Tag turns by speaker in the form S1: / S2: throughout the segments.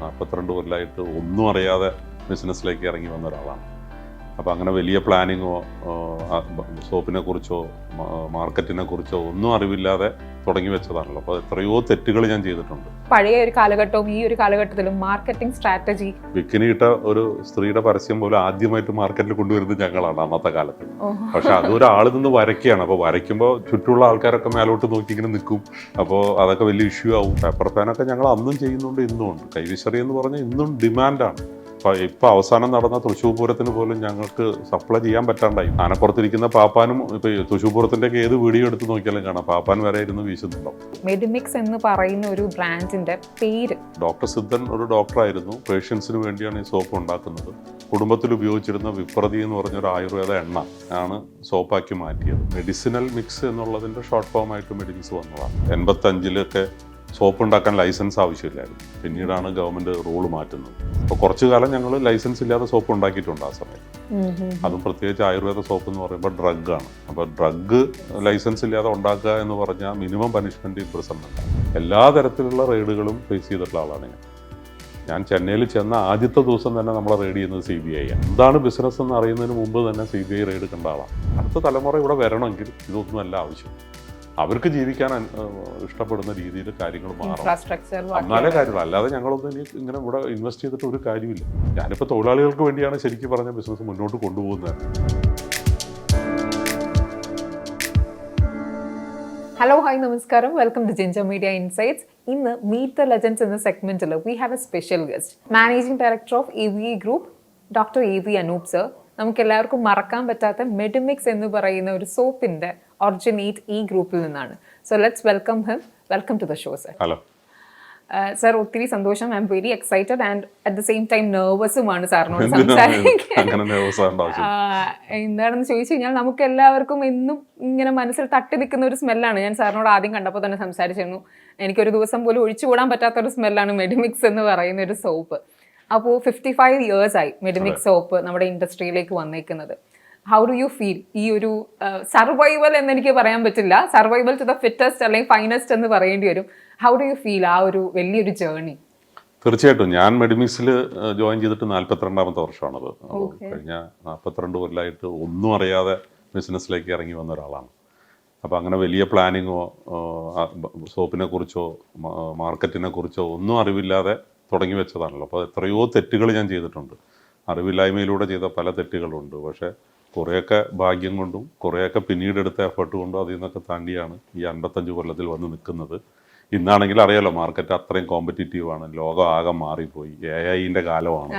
S1: 42 കൊല്ലമായിട്ട് ഒന്നും അറിയാതെ ബിസിനസ്സിലേക്ക് ഇറങ്ങി വന്ന ഒരാളാണ്. അപ്പോൾ അങ്ങനെ വലിയ പ്ലാനിങ്ങോ സോപ്പിനെ കുറിച്ചോ മാർക്കറ്റിനെ കുറിച്ചോ ഒന്നും അറിവില്ലാതെ തുടങ്ങി വെച്ചതാണല്ലോ. അപ്പോൾ എത്രയോ തെറ്റുകൾ ഞാൻ ചെയ്തിട്ടുണ്ട്.
S2: പഴയ ഒരു കാലഘട്ടവും ഈ ഒരു കാലഘട്ടത്തിലും മാർക്കറ്റിംഗ് സ്ട്രാറ്റജി
S1: ബിക്കിനിയിട്ട ഒരു സ്ത്രീയുടെ പരസ്യം പോലും ആദ്യമായിട്ട് മാർക്കറ്റിൽ കൊണ്ടുവരുന്നത് ഞങ്ങളാണ് അന്നത്തെ കാലത്ത്. പക്ഷെ അതൊരാൾ നിന്ന് വരയ്ക്കുകയാണ്. അപ്പോൾ വരയ്ക്കുമ്പോൾ ചുറ്റുമുള്ള ആൾക്കാരൊക്കെ മേലോട്ട് നോക്കി ഇങ്ങനെ നിൽക്കും. അപ്പോൾ അതൊക്കെ വലിയ ഇഷ്യൂ ആവും. പേപ്പർ ഫാനൊക്കെ ഞങ്ങൾ അന്നും ചെയ്യുന്നുണ്ട്, ഇന്നും ഉണ്ട്. കൈവിശറി എന്ന് പറഞ്ഞാൽ ഇന്നും ഡിമാൻഡാണ്. ഇപ്പൊ അവസാനം നടന്ന തൃശ്ശൂർ പൂരത്തിന് പോലും ഞങ്ങൾക്ക് സപ്ലൈ ചെയ്യാൻ പറ്റാണ്ടായി. ആനപ്പുറത്തിരിക്കുന്ന പാപ്പാനും ഇപ്പൊ തൃശ്ശൂർ പൂരത്തിന്റെ ഏത് വീഡിയോ എടുത്ത് നോക്കിയാലും കാണാം, പാപ്പാൻ വരെ ഇരുന്ന് വീശുന്നുണ്ടോ.
S2: മെഡിമിക്സ് എന്ന് പറയുന്ന ഒരു ബ്രാൻഡിന്റെ പേര്,
S1: ഡോക്ടർ സിദ്ധൻ ഒരു ഡോക്ടറായിരുന്നു. പേഷ്യൻസിന് വേണ്ടിയാണ് ഈ സോപ്പ് ഉണ്ടാക്കുന്നത്. കുടുംബത്തിൽ ഉപയോഗിച്ചിരുന്ന വിപ്രതി എന്ന് പറഞ്ഞൊരു ആയുർവേദ എണ്ണ ആണ് സോപ്പാക്കി മാറ്റിയത്. മെഡിസിനൽ മിക്സ് എന്നുള്ളതിന്റെ ഷോർട്ട് ഫോം ആയിട്ട് മെഡിമിക്സ് വന്നതാണ്. 85-ലൊക്കെ സോപ്പ് ഉണ്ടാക്കാൻ ലൈസൻസ് ആവശ്യമില്ലായിരുന്നു. പിന്നീടാണ് ഗവൺമെന്റ് റൂൾ മാറ്റുന്നത്. അപ്പോൾ കുറച്ചു കാലം ഞങ്ങൾ ലൈസൻസ് ഇല്ലാതെ സോപ്പ് ഉണ്ടാക്കിയിട്ടുണ്ട് ആ സമയത്ത്. അതും പ്രത്യേകിച്ച് ആയുർവേദ സോപ്പ് എന്ന് പറയുമ്പോൾ ഡ്രഗാണ്. അപ്പോൾ ഡ്രഗ് ലൈസൻസ് ഇല്ലാതെ ഉണ്ടാക്കുക എന്ന് പറഞ്ഞാൽ മിനിമം പനിഷ്മെന്റ് ഇംപ്രിസൺമെന്റ്. എല്ലാ തരത്തിലുള്ള റെയ്ഡുകളും ഫേസ് ചെയ്തിട്ടുള്ള ആളാണ് ഞാൻ. ചെന്നൈയിൽ ചെന്ന ആദ്യത്തെ ദിവസം തന്നെ നമ്മളെ റെയ്ഡ് ചെയ്യുന്നത് CBI ആണ്. എന്താണ് ബിസിനസ് എന്ന് അറിയുന്നതിന് മുമ്പ് തന്നെ CBI റെയ്ഡ് കണ്ട ആളാണ്. അടുത്ത തലമുറ ഇവിടെ വരണമെങ്കിൽ ഇതൊന്നുമല്ല ആവശ്യം. അവർക്ക് ജീവിക്കാൻ ഇഷ്ടപ്പെടുന്ന രീതിയിൽ കാര്യങ്ങൾ മാറണം, എന്നാലേ കാര്യമുള്ളൂ. അല്ലാതെ ഞങ്ങളൊന്നും ഇനി ഇങ്ങനെ ഇവിടെ ഇൻവെസ്റ്റ് ചെയ്തിട്ട് ഒരു കാര്യമില്ല. ഞാനിപ്പോൾ തൊഴിലാളികൾക്ക് വേണ്ടിയാണ് ശരിക്കും പറഞ്ഞ ബിസിനസ് മുന്നോട്ട് കൊണ്ടുപോകുന്നത്.
S2: ഹലോ, ഹായ്, നമസ്കാരം. Welcome to ginger media insights. ഇന്ന് മീറ്റ് ദ ലെജൻഡ്സ് എന്ന സെഗ്മെന്റിൽ we have a special guest, managing director of EVE group, doctor AV Anoop sir. നമുക്ക് എല്ലാവർക്കും മറക്കാൻ പറ്റാത്ത മെഡിമിക്സ് എന്ന് പറയുന്ന ഒരു സോപ്പിന്റെ ഒറിജിനേറ്റ് ഈ ഗ്രൂപ്പിൽ നിന്നാണ്. So let's welcome him. Welcome to the show sir.
S1: Hello
S2: sir, ഒത്തിരി സന്തോഷം. I am very excited and at the same time നെർവസുമാണ് സാറിനോട് സംസാരിക്കാൻ. എന്താണെന്ന് ചോദിച്ചു കഴിഞ്ഞാൽ നമുക്ക് എല്ലാവർക്കും എന്നും ഇങ്ങനെ മനസ്സിൽ തട്ടി നിൽക്കുന്ന ഒരു സ്മെല്ലാണ്. ഞാൻ സാറിനോട് ആദ്യം കണ്ടപ്പോൾ തന്നെ സംസാരിച്ചിരുന്നു. എനിക്കൊരു ദിവസം പോലും ഒഴിച്ചുകൂടാൻ പറ്റാത്തൊരു സ്മെല്ലാണ് മെഡിമിക്സ് എന്ന് പറയുന്ന ഒരു സോപ്പ്. അപ്പോൾ 55 years ആയി മെഡിമിക്സ് സോപ്പ് നമ്മുടെ ഇൻഡസ്ട്രിയിലേക്ക് വന്നേക്കുന്നത്. ഹൗ ഡു യു ഫീൽ ഈ ഒരു സർവൈവൽ എന്ന് എനിക്ക് പറയാൻ പറ്റില്ല, സർവൈവൽ ടു ദ ഫിറ്റസ്റ്റ് അല്ലെങ്കിൽ ഫൈനസ്റ്റ് എന്ന് പറയേണ്ടി വരും. ഹൗ ഡു യു ഫീൽ ആ ഒരു വലിയൊരു ജേർണി?
S1: തീർച്ചയായിട്ടും ഞാൻ മെഡിമിക്സിൽ ജോയിൻ ചെയ്തിട്ട് 42ാമത്തെ വർഷമാണത്. കഴിഞ്ഞ 42 കൊല്ലമായിട്ട് ഒന്നും അറിയാതെ ബിസിനസ്സിലേക്ക് ഇറങ്ങി വന്ന ഒരാളാണ്. അപ്പോൾ അങ്ങനെ വലിയ പ്ലാനിങ്ങോ സോപ്പിനെ കുറിച്ചോ മാർക്കറ്റിനെ കുറിച്ചോ ഒന്നും അറിവില്ലാതെ തുടങ്ങി വെച്ചതാണല്ലോ. അപ്പോൾ എത്രയോ തെറ്റുകൾ ഞാൻ ചെയ്തിട്ടുണ്ട്. അറിവില്ലായ്മയിലൂടെ ചെയ്ത പല തെറ്റുകളുണ്ട്. പക്ഷേ കുറേയൊക്കെ ഭാഗ്യം കൊണ്ടും കുറേയൊക്കെ പിന്നീട് എടുത്ത എഫേർട്ട് കൊണ്ടും അതിൽ നിന്നൊക്കെ താണ്ടിയാണ് ഈ 55 കൊല്ലത്തിൽ വന്ന് നിൽക്കുന്നത്. ഇന്നാണെങ്കിൽ അറിയാലോ, മാർക്കറ്റ് അത്രയും കോമ്പറ്റീറ്റീവാണ്. ലോകം ആകെ മാറിപ്പോയി. AI-ന്റെ കാലമാണ്.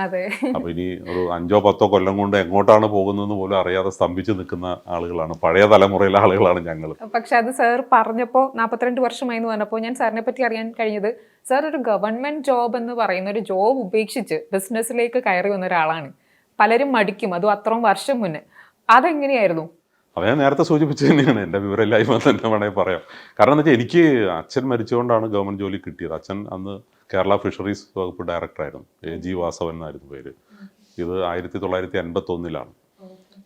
S1: അപ്പോൾ ഇനി ഒരു 5-10 കൊല്ലം കൊണ്ട് എങ്ങോട്ടാണ് പോകുന്നതെന്ന് പോലും അറിയാതെ സ്തംഭിച്ച് നിൽക്കുന്ന ആളുകളാണ് പഴയ തലമുറയിലെ ആളുകളാണ് ഞങ്ങൾ.
S2: പക്ഷെ അത് സാർ പറഞ്ഞപ്പോൾ 42 വർഷമായി എന്ന് പറഞ്ഞപ്പോൾ ഞാൻ സാറിനെ പറ്റി അറിയാൻ കഴിഞ്ഞത്, സാർ ഒരു ഗവൺമെന്റ് ജോബ് എന്ന് പറയുന്ന ഒരു ജോബ് ഉപേക്ഷിച്ച് ബിസിനസ്സിലേക്ക് കയറി വന്ന ഒരാളാണ്. പലരും മടിക്കും, അതും അത്രയും വർഷം മുന്നേ. അതെങ്ങനെയായിരുന്നു?
S1: അത് ഞാൻ നേരത്തെ സൂചിപ്പിച്ചു തന്നെയാണ്. എൻ്റെ വിവരമില്ലായ്മ തന്നെ വേണമെങ്കിൽ പറയാം. കാരണം എന്ന് വെച്ചാൽ എനിക്ക് അച്ഛൻ മരിച്ചുകൊണ്ടാണ് ഗവൺമെൻറ് ജോലി കിട്ടിയത്. അച്ഛൻ അന്ന് കേരള ഫിഷറീസ് വകുപ്പ് ഡയറക്ടറായിരുന്നു. AG വാസവൻ എന്നായിരുന്നു പേര്. ഇത് 1981-ലാണ്.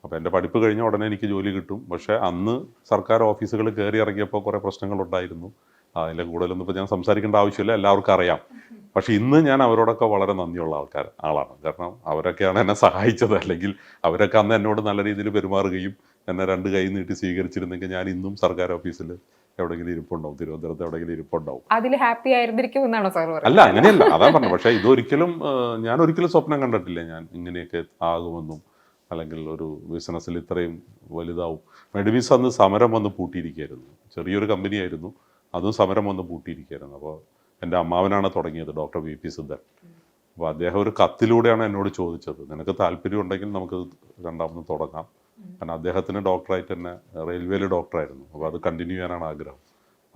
S1: അപ്പോൾ എൻ്റെ പഠിപ്പ് കഴിഞ്ഞ ഉടനെ എനിക്ക് ജോലി കിട്ടും. പക്ഷേ അന്ന് സർക്കാർ ഓഫീസുകൾ കയറി ഇറങ്ങിയപ്പോൾ കുറേ പ്രശ്നങ്ങളുണ്ടായിരുന്നു. അതിൻ്റെ കൂടുതലൊന്നും ഇപ്പോൾ ഞാൻ സംസാരിക്കേണ്ട ആവശ്യമില്ല, എല്ലാവർക്കും അറിയാം. പക്ഷെ ഇന്ന് ഞാൻ അവരോടൊക്കെ വളരെ നന്ദിയുള്ള ആളാണ്. കാരണം അവരൊക്കെയാണ് എന്നെ സഹായിച്ചത്. അല്ലെങ്കിൽ അവരൊക്കെ അന്ന് എന്നോട് നല്ല രീതിയിൽ പെരുമാറുകയും എന്നെ 2 കൈ നീട്ടി സ്വീകരിച്ചിരുന്നെങ്കിൽ ഞാൻ ഇന്നും സർക്കാർ ഓഫീസിൽ എവിടെയെങ്കിലും ഇരിപ്പുണ്ടാവും, തിരുവനന്തപുരത്ത് എവിടെയെങ്കിലും ഇരിപ്പുണ്ടാവും.
S2: അതിൽ ഹാപ്പി ആയിരിക്കും എന്നാണോ സാർ പറയുന്നത്?
S1: അല്ല, അങ്ങനെയല്ല, അതാ പറഞ്ഞു. പക്ഷേ ഇതൊരിക്കലും ഞാൻ ഒരിക്കലും സ്വപ്നം കണ്ടിട്ടില്ല ഞാൻ ഇങ്ങനെയൊക്കെ ആകുമെന്നും, അല്ലെങ്കിൽ ഒരു ബിസിനസ്സിൽ ഇത്രയും വലുതാവും. മെഡിമിക്സ് അന്ന് സമരം വന്ന് പൂട്ടിയിരിക്കുകയായിരുന്നു. ചെറിയൊരു കമ്പനിയായിരുന്നു, അതും സമരം വന്ന് പൂട്ടിയിരിക്കുകയായിരുന്നു. അപ്പോൾ എൻ്റെ അമ്മാവനാണ് തുടങ്ങിയത്, ഡോക്ടർ VP സിദ്ധൻ. അപ്പോൾ അദ്ദേഹം ഒരു കത്തിലൂടെയാണ് എന്നോട് ചോദിച്ചത്, നിനക്ക് താല്പര്യം ഉണ്ടെങ്കിൽ നമുക്ക് രണ്ടാമത് തുടങ്ങാം. കാരണം അദ്ദേഹത്തിന് ഡോക്ടറായിട്ട് തന്നെ റെയിൽവേയിൽ ഡോക്ടറായിരുന്നു. അപ്പോൾ അത് കണ്ടിന്യൂ ചെയ്യാനാണ് ആഗ്രഹം.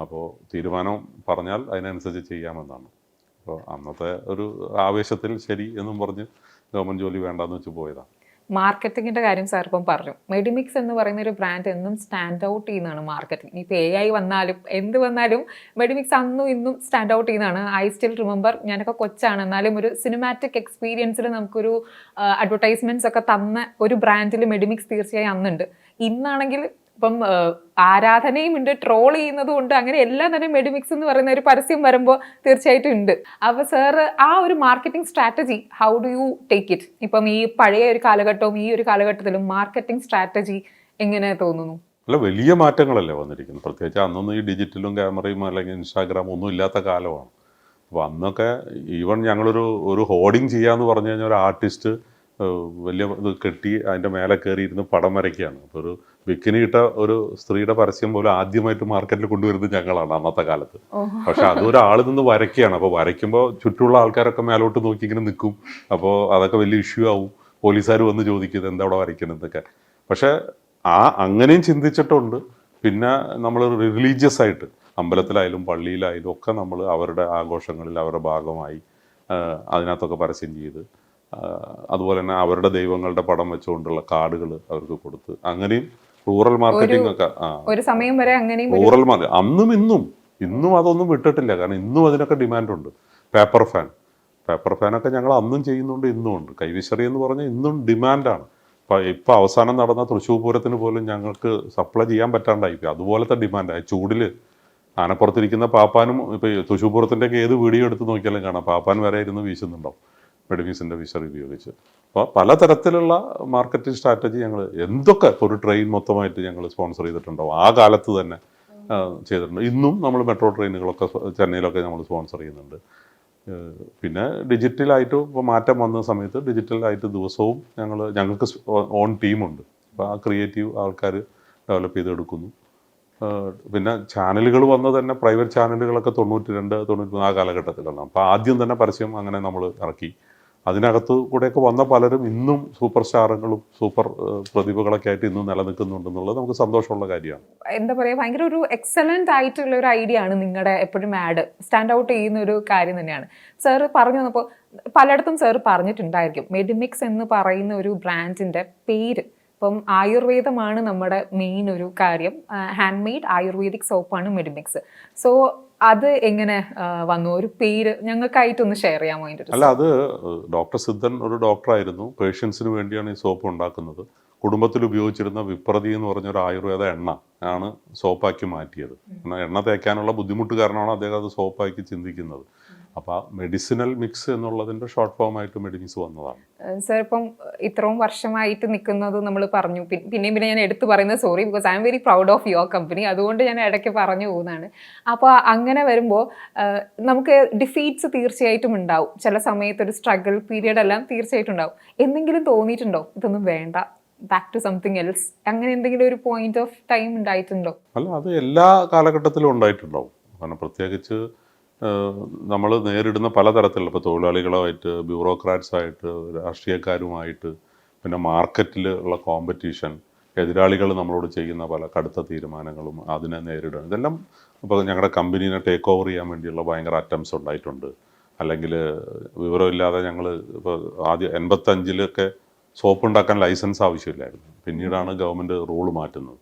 S1: അപ്പോൾ തീരുമാനം പറഞ്ഞാൽ അതിനനുസരിച്ച് ചെയ്യാമെന്നാണ്. അപ്പോൾ അന്നത്തെ ഒരു ആവേശത്തിൽ ശരി എന്നും പറഞ്ഞ് ഗവൺമെൻറ് ജോലി വേണ്ടാന്ന് വെച്ച് പോയതാണ്.
S2: മാർക്കറ്റിങ്ങിന്റെ കാര്യം സാർ ഇപ്പം പറഞ്ഞു. മെഡിമിക്സ് എന്ന് പറയുന്ന ഒരു ബ്രാൻഡ് എന്നും സ്റ്റാൻഡ് ഔട്ട് ചെയ്യുന്നതാണ് മാർക്കറ്റിംഗ്. ഇപ്പോൾ AI വന്നാലും എന്ത് വന്നാലും മെഡിമിക്സ് അന്നും ഇന്നും സ്റ്റാൻഡ് ഔട്ട് ചെയ്യുന്നതാണ്. ഐ സ്റ്റിൽ റിമെമ്പർ, ഞാനൊക്കെ കൊച്ചാണ്, എന്നാലും ഒരു സിനിമാറ്റിക് എക്സ്പീരിയൻസിൽ നമുക്കൊരു അഡ്വർടൈസ്മെന്റ്സ് ഒക്കെ തന്ന ഒരു ബ്രാൻഡിൽ മെഡിമിക്സ് തീർച്ചയായും അന്നുണ്ട്. ഇന്നാണെങ്കിൽ ഇപ്പം ആരാധനയും ഉണ്ട്, ട്രോൾ ചെയ്യുന്നതും ഉണ്ട്, അങ്ങനെ എല്ലാം തന്നെ മെഡിമിക്സ് എന്ന് പറയുന്ന ഒരു പരസ്യം വരുമ്പോൾ തീർച്ചയായിട്ടും ഉണ്ട്. അപ്പോൾ സാറ് ആ ഒരു marketing strategy how do you take it? ഇപ്പം ഈ പഴയ ഒരു കാലഘട്ടവും ഈ ഒരു കാലഘട്ടത്തിലും മാർക്കറ്റിംഗ് സ്ട്രാറ്റജി എങ്ങനെ തോന്നുന്നു?
S1: അല്ല, വലിയ മാറ്റങ്ങളല്ലേ വന്നിരിക്കുന്നത്. പ്രത്യേകിച്ച് അന്നൊന്നും ഈ ഡിജിറ്റലും ക്യാമറയും അല്ലെങ്കിൽ ഇൻസ്റ്റാഗ്രാം ഒന്നും ഇല്ലാത്ത കാലമാണ്. അപ്പോൾ അന്നൊക്കെ ഈവൻ ഞങ്ങളൊരു ഹോർഡിങ് ചെയ്യാന്ന് പറഞ്ഞു കഴിഞ്ഞാൽ ഒരു ആർട്ടിസ്റ്റ് വലിയ ഇത് കെട്ടി അതിൻ്റെ മേലെ കയറിയിരുന്ന് പടം വരയ്ക്കുകയാണ്. അപ്പോൾ ഒരു ബിക്കിനി ഇട്ട ഒരു സ്ത്രീയുടെ പരസ്യം പോലും ആദ്യമായിട്ട് മാർക്കറ്റിൽ കൊണ്ടുവരുന്നത് ഞങ്ങളാണ് അന്നത്തെ കാലത്ത്. പക്ഷെ അതൊരാൾ നിന്ന് വരയ്ക്കുകയാണ്. അപ്പോൾ വരയ്ക്കുമ്പോൾ ചുറ്റുമുള്ള ആൾക്കാരൊക്കെ മേലോട്ട് നോക്കി ഇങ്ങനെ നിൽക്കും. അപ്പോൾ അതൊക്കെ വലിയ ഇഷ്യൂ ആവും. പോലീസുകാർ വന്ന് ചോദിക്കുന്നത് എന്താ അവിടെ വരയ്ക്കണതൊക്കെ. പക്ഷേ അങ്ങനെയും ചിന്തിച്ചിട്ടുണ്ട്. പിന്നെ നമ്മൾ റിലീജിയസ് ആയിട്ട് അമ്പലത്തിലായാലും പള്ളിയിലായാലും ഒക്കെ നമ്മൾ അവരുടെ ആഘോഷങ്ങളിൽ അവരുടെ ഭാഗമായി അതിനകത്തൊക്കെ പരസ്യം ചെയ്ത്, അതുപോലെ തന്നെ അവരുടെ ദൈവങ്ങളുടെ പടം വെച്ചുകൊണ്ടുള്ള കാർഡുകൾ അവർക്ക് കൊടുത്ത്, അങ്ങനെയും റൂറൽ മാർക്കറ്റിംഗ് ഒക്കെ
S2: ഒരു സമയം വരെ അങ്ങനെയും
S1: റൂറൽ മാർക്കറ്റ് അന്നും ഇന്നും അതൊന്നും വിട്ടിട്ടില്ല. കാരണം ഇന്നും അതിനൊക്കെ ഡിമാൻഡുണ്ട്. പേപ്പർ ഫാനൊക്കെ ഞങ്ങൾ അന്നും ചെയ്യുന്നുണ്ട്, ഇന്നും ഉണ്ട്. കൈവിശറി എന്ന് പറഞ്ഞാൽ ഇന്നും ഡിമാൻഡാണ്. ഇപ്പം അവസാനം നടന്ന തൃശ്ശൂർ പൂരത്തിന് പോലും ഞങ്ങൾക്ക് സപ്ലൈ ചെയ്യാൻ പറ്റാണ്ടായിപ്പോയി. അതുപോലത്തെ ഡിമാൻഡായി. ചൂടിൽ ആനപ്പുറത്തിരിക്കുന്ന പാപ്പാനും ഇപ്പോൾ തൃശ്ശൂർ പൂരത്തിൻ്റെയൊക്കെ ഏത് വീഡിയോ എടുത്ത് നോക്കിയാലും കാണാം, പാപ്പാൻ വരെ ഇരുന്ന് വീശുന്നുണ്ടാവും മെഡിമിക്സിൻ്റെ വിശറി ഉപയോഗിച്ച്. അപ്പോൾ പലതരത്തിലുള്ള മാർക്കറ്റിംഗ് സ്ട്രാറ്റജി ഞങ്ങൾ എന്തൊക്കെ ഒരു ട്രെയിൻ മൊത്തമായിട്ട് ഞങ്ങൾ സ്പോൺസർ ചെയ്തിട്ടുണ്ടാവും. ആ കാലത്ത് തന്നെ ചെയ്തിട്ടുണ്ട്. ഇന്നും നമ്മൾ മെട്രോ ട്രെയിനുകളൊക്കെ ചെന്നൈയിലൊക്കെ നമ്മൾ സ്പോൺസർ ചെയ്യുന്നുണ്ട്. പിന്നെ ഡിജിറ്റലായിട്ട് ഇപ്പോൾ മാറ്റം വന്ന സമയത്ത് ഡിജിറ്റലായിട്ട് ദിവസവും ഞങ്ങൾക്ക് ഓൺ ടീമുണ്ട്. അപ്പോൾ ആ ക്രിയേറ്റീവ് ആൾക്കാർ ഡെവലപ്പ് ചെയ്തെടുക്കുന്നു. പിന്നെ ചാനലുകൾ വന്നത് തന്നെ പ്രൈവറ്റ് ചാനലുകളൊക്കെ 92-93 ആ കാലഘട്ടത്തിലാണ്. അപ്പോൾ ആദ്യം തന്നെ പരസ്യം അങ്ങനെ നമ്മൾ ഇറക്കി. അതിനകത്ത് കൂടെയൊക്കെ വന്ന പലരും ഇന്നും സൂപ്പർ സ്റ്റാറുകളും സൂപ്പർ പ്രതിഭകളൊക്കെ ആയിട്ട് ഇന്നും നിലനിൽക്കുന്നുണ്ടെന്നുള്ളത് നമുക്ക് സന്തോഷമുള്ള കാര്യമാണ്.
S2: എന്താ പറയുക, ഭയങ്കര ഒരു എക്സലന്റ് ആയിട്ടുള്ള ഒരു ഐഡിയ ആണ് നിങ്ങളുടെ എപ്പോഴും ആഡ് സ്റ്റാൻഡ് ഔട്ട് ചെയ്യുന്ന ഒരു കാര്യം തന്നെയാണ്. സാറ് പറഞ്ഞു വന്നപ്പോൾ പലയിടത്തും സാറ് പറഞ്ഞിട്ടുണ്ടായിരിക്കും മെഡിമിക്സ് എന്ന് പറയുന്ന ഒരു ബ്രാൻഡിന്റെ പേര്. ഇപ്പം ആയുർവേദമാണ് നമ്മുടെ മെയിൻ ഒരു കാര്യം. ഹാൻഡ് മെയ്ഡ് ആയുർവേദിക് സോപ്പാണ് മെഡിമിക്സ്. സോ അത് എങ്ങനെ വന്നു? ഒരു പേര് ഞങ്ങൾക്കായിട്ടൊന്ന് ഷെയർ ചെയ്യാമോ? അതിൻ്റെ
S1: അല്ല, അത് ഡോക്ടർ സിദ്ധൻ ഒരു ഡോക്ടറായിരുന്നു. പേഷ്യൻസിന് വേണ്ടിയാണ് ഈ സോപ്പ് ഉണ്ടാക്കുന്നത്. കുടുംബത്തിൽ ഉപയോഗിച്ചിരുന്ന വിപ്രതി എന്ന് പറഞ്ഞൊരു ആയുർവേദ എണ്ണ ആണ് സോപ്പാക്കി മാറ്റിയത്. എണ്ണ തേക്കാനുള്ള ബുദ്ധിമുട്ട് കാരണമാണ് അദ്ദേഹം അത് സോപ്പാക്കി ചിന്തിക്കുന്നത്. അപ്പോൾ ആ മെഡിസിനൽ മിക്സ് എന്നുള്ളതിൻ്റെ ഷോർട്ട് ഫോം ആയിട്ട് മെഡിമിക്സ് വന്നതാണ്.
S2: സർ, ഇപ്പം ഇത്രയും വർഷമായിട്ട് നിൽക്കുന്നത് നമ്മൾ പറഞ്ഞു. പിന്നെയും ഞാൻ എടുത്തു പറയുന്നത് sorry, because I am very proud of your company. അതുകൊണ്ട് ഞാൻ ഇടയ്ക്ക് പറഞ്ഞു പോകുന്നതാണ്. അപ്പോൾ അങ്ങനെ വരുമ്പോൾ നമുക്ക് ഡിഫീറ്റ്സ് തീർച്ചയായിട്ടും ഉണ്ടാവും. ചില സമയത്ത് ഒരു സ്ട്രഗിൾ പീരിയഡ് എല്ലാം തീർച്ചയായിട്ടും ഉണ്ടാവും. എന്തെങ്കിലും തോന്നിയിട്ടുണ്ടോ ഇതൊന്നും വേണ്ട, ബാക്ക് ടു സംതിങ് എൽസ്, അങ്ങനെ എന്തെങ്കിലും ഒരു പോയിന്റ് ഓഫ് ടൈം ഉണ്ടായിട്ടുണ്ടോ?
S1: അല്ല, അത് എല്ലാ കാലഘട്ടത്തിലും ഉണ്ടായിട്ടുണ്ടാവും. കാരണം പ്രത്യേകിച്ച് നമ്മൾ നേരിടുന്ന പലതരത്തിലുള്ള, ഇപ്പോൾ തൊഴിലാളികളുമായിട്ട്, ബ്യൂറോക്രാറ്റ്സായിട്ട്, രാഷ്ട്രീയക്കാരുമായിട്ട്, പിന്നെ മാർക്കറ്റിൽ ഉള്ള കോമ്പറ്റീഷൻ, എതിരാളികൾ നമ്മളോട് ചെയ്യുന്ന പല കടുത്ത തീരുമാനങ്ങളും അതിനെ നേരിടുക, ഇതെല്ലാം ഇപ്പോൾ ഞങ്ങളുടെ കമ്പനീനെ ടേക്ക് ഓവർ ചെയ്യാൻ വേണ്ടിയുള്ള ഭയങ്കര അറ്റംപ്റ്റ്സ് ഉണ്ടായിട്ടുണ്ട്. അല്ലെങ്കിൽ വിവരമില്ലാതെ ഞങ്ങൾ ഇപ്പോൾ ആദ്യം 85-ലൊക്കെ സോപ്പ് ഉണ്ടാക്കാൻ ലൈസൻസ് ആവശ്യമില്ലായിരുന്നു. പിന്നീടാണ് ഗവൺമെൻറ് റൂള് മാറ്റുന്നത്.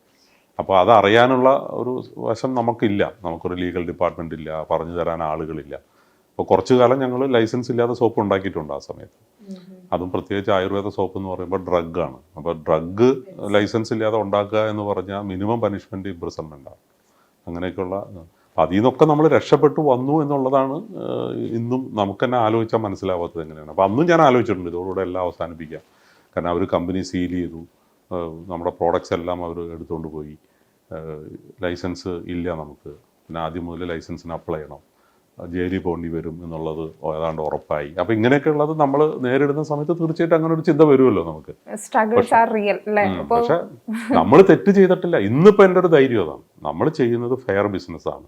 S1: അപ്പോൾ അതറിയാനുള്ള ഒരു വശം നമുക്കില്ല. നമുക്കൊരു ലീഗൽ ഡിപ്പാർട്ട്മെൻ്റ് ഇല്ല, പറഞ്ഞു തരാൻ ആളുകളില്ല. അപ്പോൾ കുറച്ചു കാലം ഞങ്ങൾ ലൈസൻസ് ഇല്ലാതെ സോപ്പ് ഉണ്ടാക്കിയിട്ടുണ്ട് ആ സമയത്ത്. അതും പ്രത്യേകിച്ച് ആയുർവേദ സോപ്പ് എന്ന് പറയുമ്പോൾ ഡ്രഗാണ്. അപ്പോൾ ഡ്രഗ് ലൈസൻസ് ഇല്ലാതെ ഉണ്ടാക്കുക എന്ന് പറഞ്ഞാൽ മിനിമം പനിഷ്മെൻറ്റ് ഇംപ്രിസൺമെൻറ്റാണ്. അങ്ങനെയൊക്കെയുള്ള അതിൽ നിന്നൊക്കെ നമ്മൾ രക്ഷപ്പെട്ടു വന്നു എന്നുള്ളതാണ് ഇന്നും നമുക്ക് തന്നെ ആലോചിച്ചാൽ മനസ്സിലാവാത്തത് എങ്ങനെയാണ്. അപ്പോൾ അന്നും ഞാൻ ആലോചിച്ചിട്ടുണ്ട് ഇതോടുകൂടെ എല്ലാം അവസാനിപ്പിക്കാം. കാരണം അവർ കമ്പനി സീൽ ചെയ്തു, നമ്മുടെ പ്രോഡക്റ്റ്സ് എല്ലാം അവർ എടുത്തുകൊണ്ട് പോയി, ലൈസൻസ് ഇല്ല നമുക്ക്, പിന്നെ ആദ്യം മുതൽ ലൈസൻസിന് അപ്ലൈ ചെയ്യണം, ജയിലിൽ പോകേണ്ടി വരും എന്നുള്ളത് ഏതാണ്ട് ഉറപ്പായി. അപ്പോൾ ഇങ്ങനെയൊക്കെ ഉള്ളത് നമ്മൾ നേരിടുന്ന സമയത്ത് തീർച്ചയായിട്ടും അങ്ങനെ ഒരു ചിന്ത വരുമല്ലോ നമുക്ക്. പക്ഷെ നമ്മൾ തെറ്റ് ചെയ്തിട്ടില്ല. ഇന്നിപ്പോൾ എൻ്റെ ഒരു ധൈര്യം അതാണ്, നമ്മൾ ചെയ്യുന്നത് ഫെയർ ബിസിനസ്സാണ്.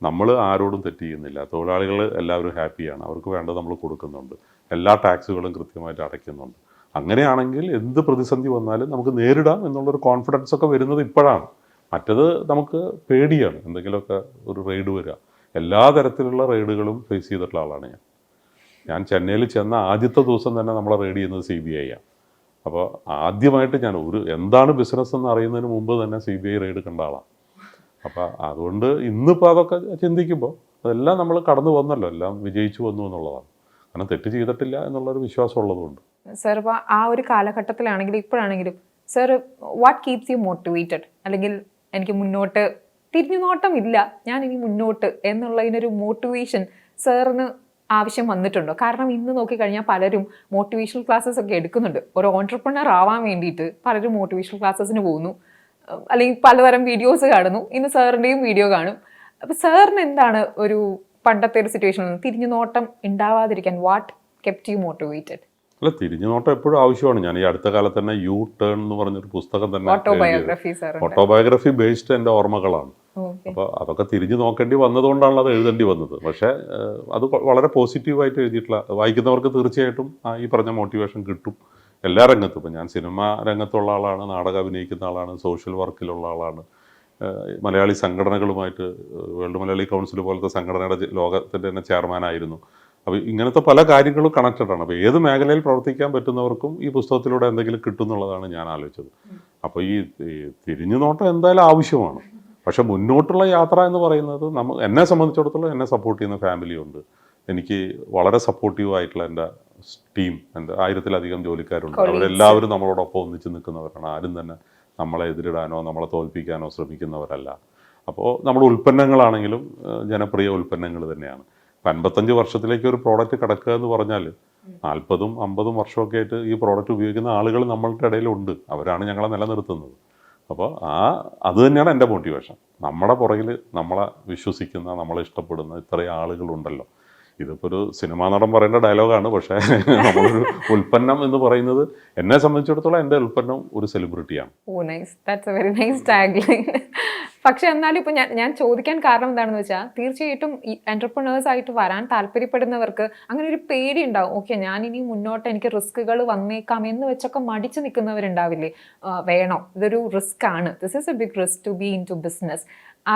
S1: നമ്മൾ ആരോടും തെറ്റ് ചെയ്യുന്നില്ല. തൊഴിലാളികൾ എല്ലാവരും ഹാപ്പിയാണ്, അവർക്ക് വേണ്ടത് നമ്മൾ കൊടുക്കുന്നുണ്ട്, എല്ലാ ടാക്സുകളും കൃത്യമായിട്ട് അടയ്ക്കുന്നുണ്ട്. അങ്ങനെയാണെങ്കിൽ എന്ത് പ്രതിസന്ധി വന്നാലും നമുക്ക് നേരിടാം എന്നുള്ളൊരു കോൺഫിഡൻസ് ഒക്കെ വരുന്നത് ഇപ്പോഴാണ്. മറ്റത് നമുക്ക് പേടിയാണ്, എന്തെങ്കിലുമൊക്കെ ഒരു റെയ്ഡ് വരിക. എല്ലാ തരത്തിലുള്ള റെയ്ഡുകളും ഫേസ് ചെയ്തിട്ടുള്ള ആളാണ് ഞാൻ. ചെന്നൈയിൽ ചെന്ന ആദ്യത്തെ ദിവസം തന്നെ നമ്മളെ റെയ്ഡ് ചെയ്യുന്നത് CBI ആണ്. അപ്പോൾ ആദ്യമായിട്ട് ഞാൻ എന്താണ് ബിസിനസ് എന്ന് അറിയുന്നതിന് മുമ്പ് തന്നെ CBI റെയ്ഡ് കണ്ട ആളാണ്. അപ്പോൾ അതുകൊണ്ട് ഇന്നിപ്പോൾ അതൊക്കെ ചിന്തിക്കുമ്പോൾ അതെല്ലാം നമ്മൾ കടന്നു വന്നല്ലോ, എല്ലാം വിജയിച്ചു വന്നു എന്നുള്ളതാണ്. കാരണം തെറ്റ് ചെയ്തിട്ടില്ല എന്നുള്ളൊരു വിശ്വാസം ഉള്ളതുകൊണ്ട്.
S2: സർ, ഇപ്പോൾ ആ ഒരു കാലഘട്ടത്തിലാണെങ്കിലും ഇപ്പോഴാണെങ്കിലും sir what keeps you motivated, അല്ലെങ്കിൽ എനിക്ക് മുന്നോട്ട് തിരിഞ്ഞു നോട്ടം ഇല്ല, ഞാൻ ഇനി മുന്നോട്ട് എന്നുള്ളതിനൊരു മോട്ടിവേഷൻ സാറിന് ആവശ്യം വന്നിട്ടുണ്ടോ? കാരണം ഇന്ന് നോക്കിക്കഴിഞ്ഞാൽ പലരും മോട്ടിവേഷണൽ ക്ലാസ്സസ് ഒക്കെ എടുക്കുന്നുണ്ട്. ഒരു ഓൺട്രപ്രണർ ആവാൻ വേണ്ടിയിട്ട് പലരും മോട്ടിവേഷണൽ ക്ലാസ്സസിന് പോകുന്നു, അല്ലെങ്കിൽ പലതരം വീഡിയോസ് കാണുന്നു. ഇന്ന് സാറിൻ്റെയും വീഡിയോ കാണും. അപ്പോൾ സാറിന് എന്താണ് ഒരു പണ്ടത്തെ ഒരു സിറ്റുവേഷനിൽ തിരിഞ്ഞു നോട്ടം ഉണ്ടാവാതിരിക്കാൻ വാട്ട് കെപ്റ്റ് യു മോട്ടിവേറ്റഡ്?
S1: അല്ല, തിരിഞ്ഞു നോട്ടം എപ്പോഴും ആവശ്യമാണ്. ഞാൻ ഈ അടുത്ത കാലത്ത് തന്നെ യു ടേൺ എന്ന് പറഞ്ഞൊരു പുസ്തകം തന്നെ ഓട്ടോബയോഗ്രഫി ബേസ്ഡ് എൻ്റെ ഓർമ്മകളാണ്. അപ്പോൾ അതൊക്കെ തിരിഞ്ഞു നോക്കേണ്ടി വന്നതുകൊണ്ടാണല്ലോ അത് എഴുതേണ്ടി വന്നത്. പക്ഷേ അത് വളരെ പോസിറ്റീവായിട്ട് എഴുതിയിട്ടുള്ള വായിക്കുന്നവർക്ക് തീർച്ചയായിട്ടും ഈ പറഞ്ഞ മോട്ടിവേഷൻ കിട്ടും. എല്ലാ രംഗത്തും, ഇപ്പം ഞാൻ സിനിമ രംഗത്തുള്ള ആളാണ്, നാടകം അഭിനയിക്കുന്ന ആളാണ്, സോഷ്യൽ വർക്കിലുള്ള ആളാണ്, മലയാളി സംഘടനകളുമായിട്ട് വേൾഡ് മലയാളി കൗൺസിൽ പോലത്തെ സംഘടനയുടെ ലോകത്തിൻ്റെ തന്നെ ചെയർമാനായിരുന്നു. അപ്പോൾ ഇങ്ങനത്തെ പല കാര്യങ്ങളും കണക്റ്റഡ് ആണ്. അപ്പോൾ ഏത് മേഖലയിൽ പ്രവർത്തിക്കാൻ പറ്റുന്നവർക്കും ഈ പുസ്തകത്തിലൂടെ എന്തെങ്കിലും കിട്ടും എന്നുള്ളതാണ് ഞാൻ ആലോചിച്ചത്. അപ്പോൾ ഈ തിരിഞ്ഞു നോട്ടം എന്തായാലും ആവശ്യമാണ്. പക്ഷെ മുന്നോട്ടുള്ള യാത്ര എന്ന് പറയുന്നത് എന്നെ സംബന്ധിച്ചിടത്തോളം എന്നെ സപ്പോർട്ട് ചെയ്യുന്ന ഫാമിലിയുണ്ട്. എനിക്ക് വളരെ സപ്പോർട്ടീവായിട്ടുള്ള എൻ്റെ ടീം, എൻ്റെ 1000-ലധികം ജോലിക്കാരുണ്ട്. അവരെല്ലാവരും നമ്മളോടൊപ്പം ഒന്നിച്ച് നിൽക്കുന്നവരാണ്. ആരും തന്നെ നമ്മളെ എതിരിടാനോ നമ്മളെ തോൽപ്പിക്കാനോ ശ്രമിക്കുന്നവരല്ല. അപ്പോൾ നമ്മുടെ ഉൽപ്പന്നങ്ങളാണെങ്കിലും ജനപ്രിയ ഉൽപ്പന്നങ്ങൾ തന്നെയാണ്. 55 വർഷത്തിലേക്ക് ഒരു പ്രോഡക്റ്റ് കിടക്കുക എന്ന് പറഞ്ഞാൽ 40-50 വർഷമൊക്കെ ആയിട്ട് ഈ പ്രോഡക്റ്റ് ഉപയോഗിക്കുന്ന ആളുകൾ നമ്മളുടെ ഇടയിലുണ്ട്. അവരാണ് ഞങ്ങളെ നിലനിർത്തുന്നത്. അപ്പോൾ അത് തന്നെയാണ് എൻ്റെ മോട്ടിവേഷൻ. നമ്മുടെ പുറകിൽ നമ്മളെ വിശ്വസിക്കുന്ന, നമ്മളെ ഇഷ്ടപ്പെടുന്ന ഇത്രയും ആളുകളുണ്ടല്ലോ. ഇതിപ്പോൾ ഒരു സിനിമാ നടൻ പറയേണ്ട ഡയലോഗാണ്. പക്ഷേ നമ്മളൊരു ഉൽപ്പന്നം എന്ന് പറയുന്നത്, എന്നെ സംബന്ധിച്ചിടത്തോളം എൻ്റെ ഉൽപ്പന്നം ഒരു സെലിബ്രിറ്റിയാണ്.
S2: Oh nice, that's a very nice tagline. പക്ഷെ എന്നാലും ഇപ്പം ഞാൻ ചോദിക്കാൻ കാരണം എന്താണെന്ന് വെച്ചാൽ, തീർച്ചയായിട്ടും ഈ എൻ്റർപ്രണേഴ്സ് ആയിട്ട് വരാൻ താല്പര്യപ്പെടുന്നവർക്ക് അങ്ങനെ ഒരു പേടി ഉണ്ടാവും. ഓക്കെ, ഞാൻ ഇനി മുന്നോട്ട് എനിക്ക് റിസ്കുകൾ വന്നേക്കാം എന്ന് വെച്ചൊക്കെ മടിച്ചു നിൽക്കുന്നവരുണ്ടാവില്ലേ? വേണോ, ഇതൊരു റിസ്ക് ആണ്, this is a big risk to be into business.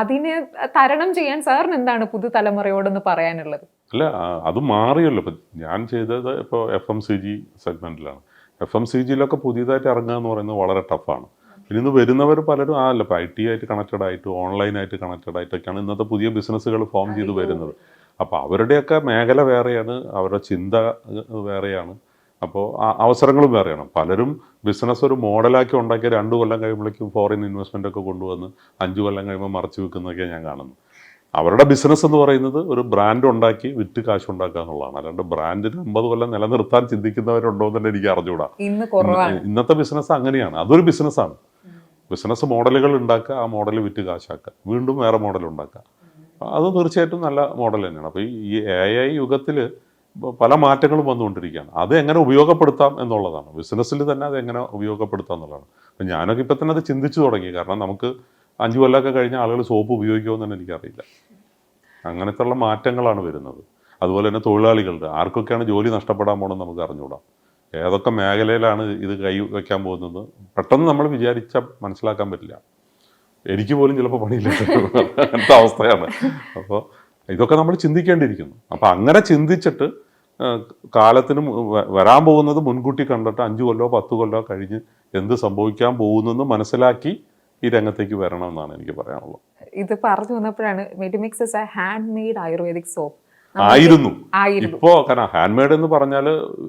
S2: അതിനെ തരണം ചെയ്യാൻ സാറിന് എന്താണ് പുതുതലമുറയോടൊന്ന് പറയാനുള്ളത്?
S1: അല്ല, അത് മാറിയല്ലോ. ഇപ്പം ഞാൻ ചെയ്തത് ഇപ്പോൾ FMCG സെഗ്മെൻറ്റിലാണ്. FMCGയിലൊക്കെ പുതിയതായിട്ട് ഇറങ്ങുക എന്ന് പറയുന്നത് വളരെ ടഫാണ്. പിന്നെ ഇന്ന് വരുന്നവർ പലരും ഇപ്പോൾ IT ആയിട്ട് കണക്റ്റഡ് ആയിട്ട്, ഓൺലൈനായിട്ട് കണക്റ്റഡ് ആയിട്ടൊക്കെയാണ് ഇന്നത്തെ പുതിയ ബിസിനസ്സുകൾ ഫോം ചെയ്ത് വരുന്നത്. അപ്പോൾ അവരുടെയൊക്കെ മേഖല വേറെയാണ്, അവരുടെ ചിന്ത വേറെയാണ്. അപ്പോൾ അവസരങ്ങളും വേറെയാണ്. പലരും ബിസിനസ് ഒരു മോഡലാക്കി ഉണ്ടാക്കിയ 2 കൊല്ലം കഴിയുമ്പോഴേക്കും ഫോറിൻ ഇൻവെസ്റ്റ്മെൻ്റ് ഒക്കെ കൊണ്ടുവന്ന് 5 കൊല്ലം കഴിയുമ്പോൾ മറച്ചു വെക്കുന്നതൊക്കെ ഞാൻ കാണുന്നു. അവരുടെ ബിസിനസ് എന്ന് പറയുന്നത് ഒരു ബ്രാൻഡ് ഉണ്ടാക്കി വിറ്റ് കാശുണ്ടാക്കുക എന്നുള്ളതാണ്. അല്ലാണ്ട് ബ്രാൻഡിന് 50 കൊല്ലം നിലനിർത്താൻ ചിന്തിക്കുന്നവരുണ്ടോ എന്ന് തന്നെ എനിക്ക് അറിഞ്ഞുകൂടാ. ഇന്നത്തെ ബിസിനസ് അങ്ങനെയാണ്. അതൊരു ബിസിനസ്സാണ്. ബിസിനസ് മോഡലുകൾ ഉണ്ടാക്കുക, ആ മോഡൽ വിറ്റ് കാശാക്കുക, വീണ്ടും വേറെ മോഡൽ ഉണ്ടാക്കുക. അത് തീർച്ചയായിട്ടും നല്ല മോഡൽ തന്നെയാണ്. അപ്പോൾ ഈ AI യുഗത്തിൽ പല മാറ്റങ്ങളും വന്നുകൊണ്ടിരിക്കുകയാണ്. അത് എങ്ങനെ ഉപയോഗപ്പെടുത്താം എന്നുള്ളതാണ്. ബിസിനസ്സിൽ തന്നെ അത് എങ്ങനെ ഉപയോഗപ്പെടുത്താം എന്നുള്ളതാണ്. അപ്പം ഞാനൊക്കെ ഇപ്പം തന്നെ അത് ചിന്തിച്ചു തുടങ്ങി. കാരണം നമുക്ക് 5 കൊല്ലമൊക്കെ കഴിഞ്ഞ ആളുകൾ സോപ്പ് ഉപയോഗിക്കുമെന്ന് തന്നെ എനിക്കറിയില്ല. അങ്ങനത്തെ ഉള്ള മാറ്റങ്ങളാണ് വരുന്നത്. അതുപോലെ തന്നെ തൊഴിലാളികളുടെ ആർക്കൊക്കെയാണ് ജോലി നഷ്ടപ്പെടാൻ പോകണമെന്ന് നമുക്ക് അറിഞ്ഞുകൂടാം. ഏതൊക്കെ മേഖലയിലാണ് ഇത് കൈ വയ്ക്കാൻ പോകുന്നത് പെട്ടെന്ന് നമ്മൾ വിചാരിച്ചാൽ മനസ്സിലാക്കാൻ പറ്റില്ല. എനിക്ക് പോലും ചിലപ്പോൾ പണിയില്ല, അങ്ങനത്തെ അവസ്ഥയാണ്. അപ്പോൾ ഇതൊക്കെ നമ്മൾ ചിന്തിക്കേണ്ടിയിരിക്കുന്നു. അപ്പോൾ അങ്ങനെ ചിന്തിച്ചിട്ട് കാലത്തിന് വരാൻ പോകുന്നത് മുൻകൂട്ടി കണ്ടിട്ട് 5 കൊല്ലമോ 10 കൊല്ലമോ കഴിഞ്ഞ് എന്ത് സംഭവിക്കാൻ പോകുന്നെന്ന് മനസ്സിലാക്കി ഈ രംഗത്തേക്ക് വരണം എന്നാണ് എനിക്ക് പറയാനുള്ളത്.
S2: ഇത് പറഞ്ഞു വന്നപ്പോഴാണ് Medimix is A hand made ayurvedic soap
S1: ആയിരുന്നു. ഇപ്പോൾ കാരണം ഹാൻഡ് മെയ്ഡ് എന്ന് പറഞ്ഞാൽ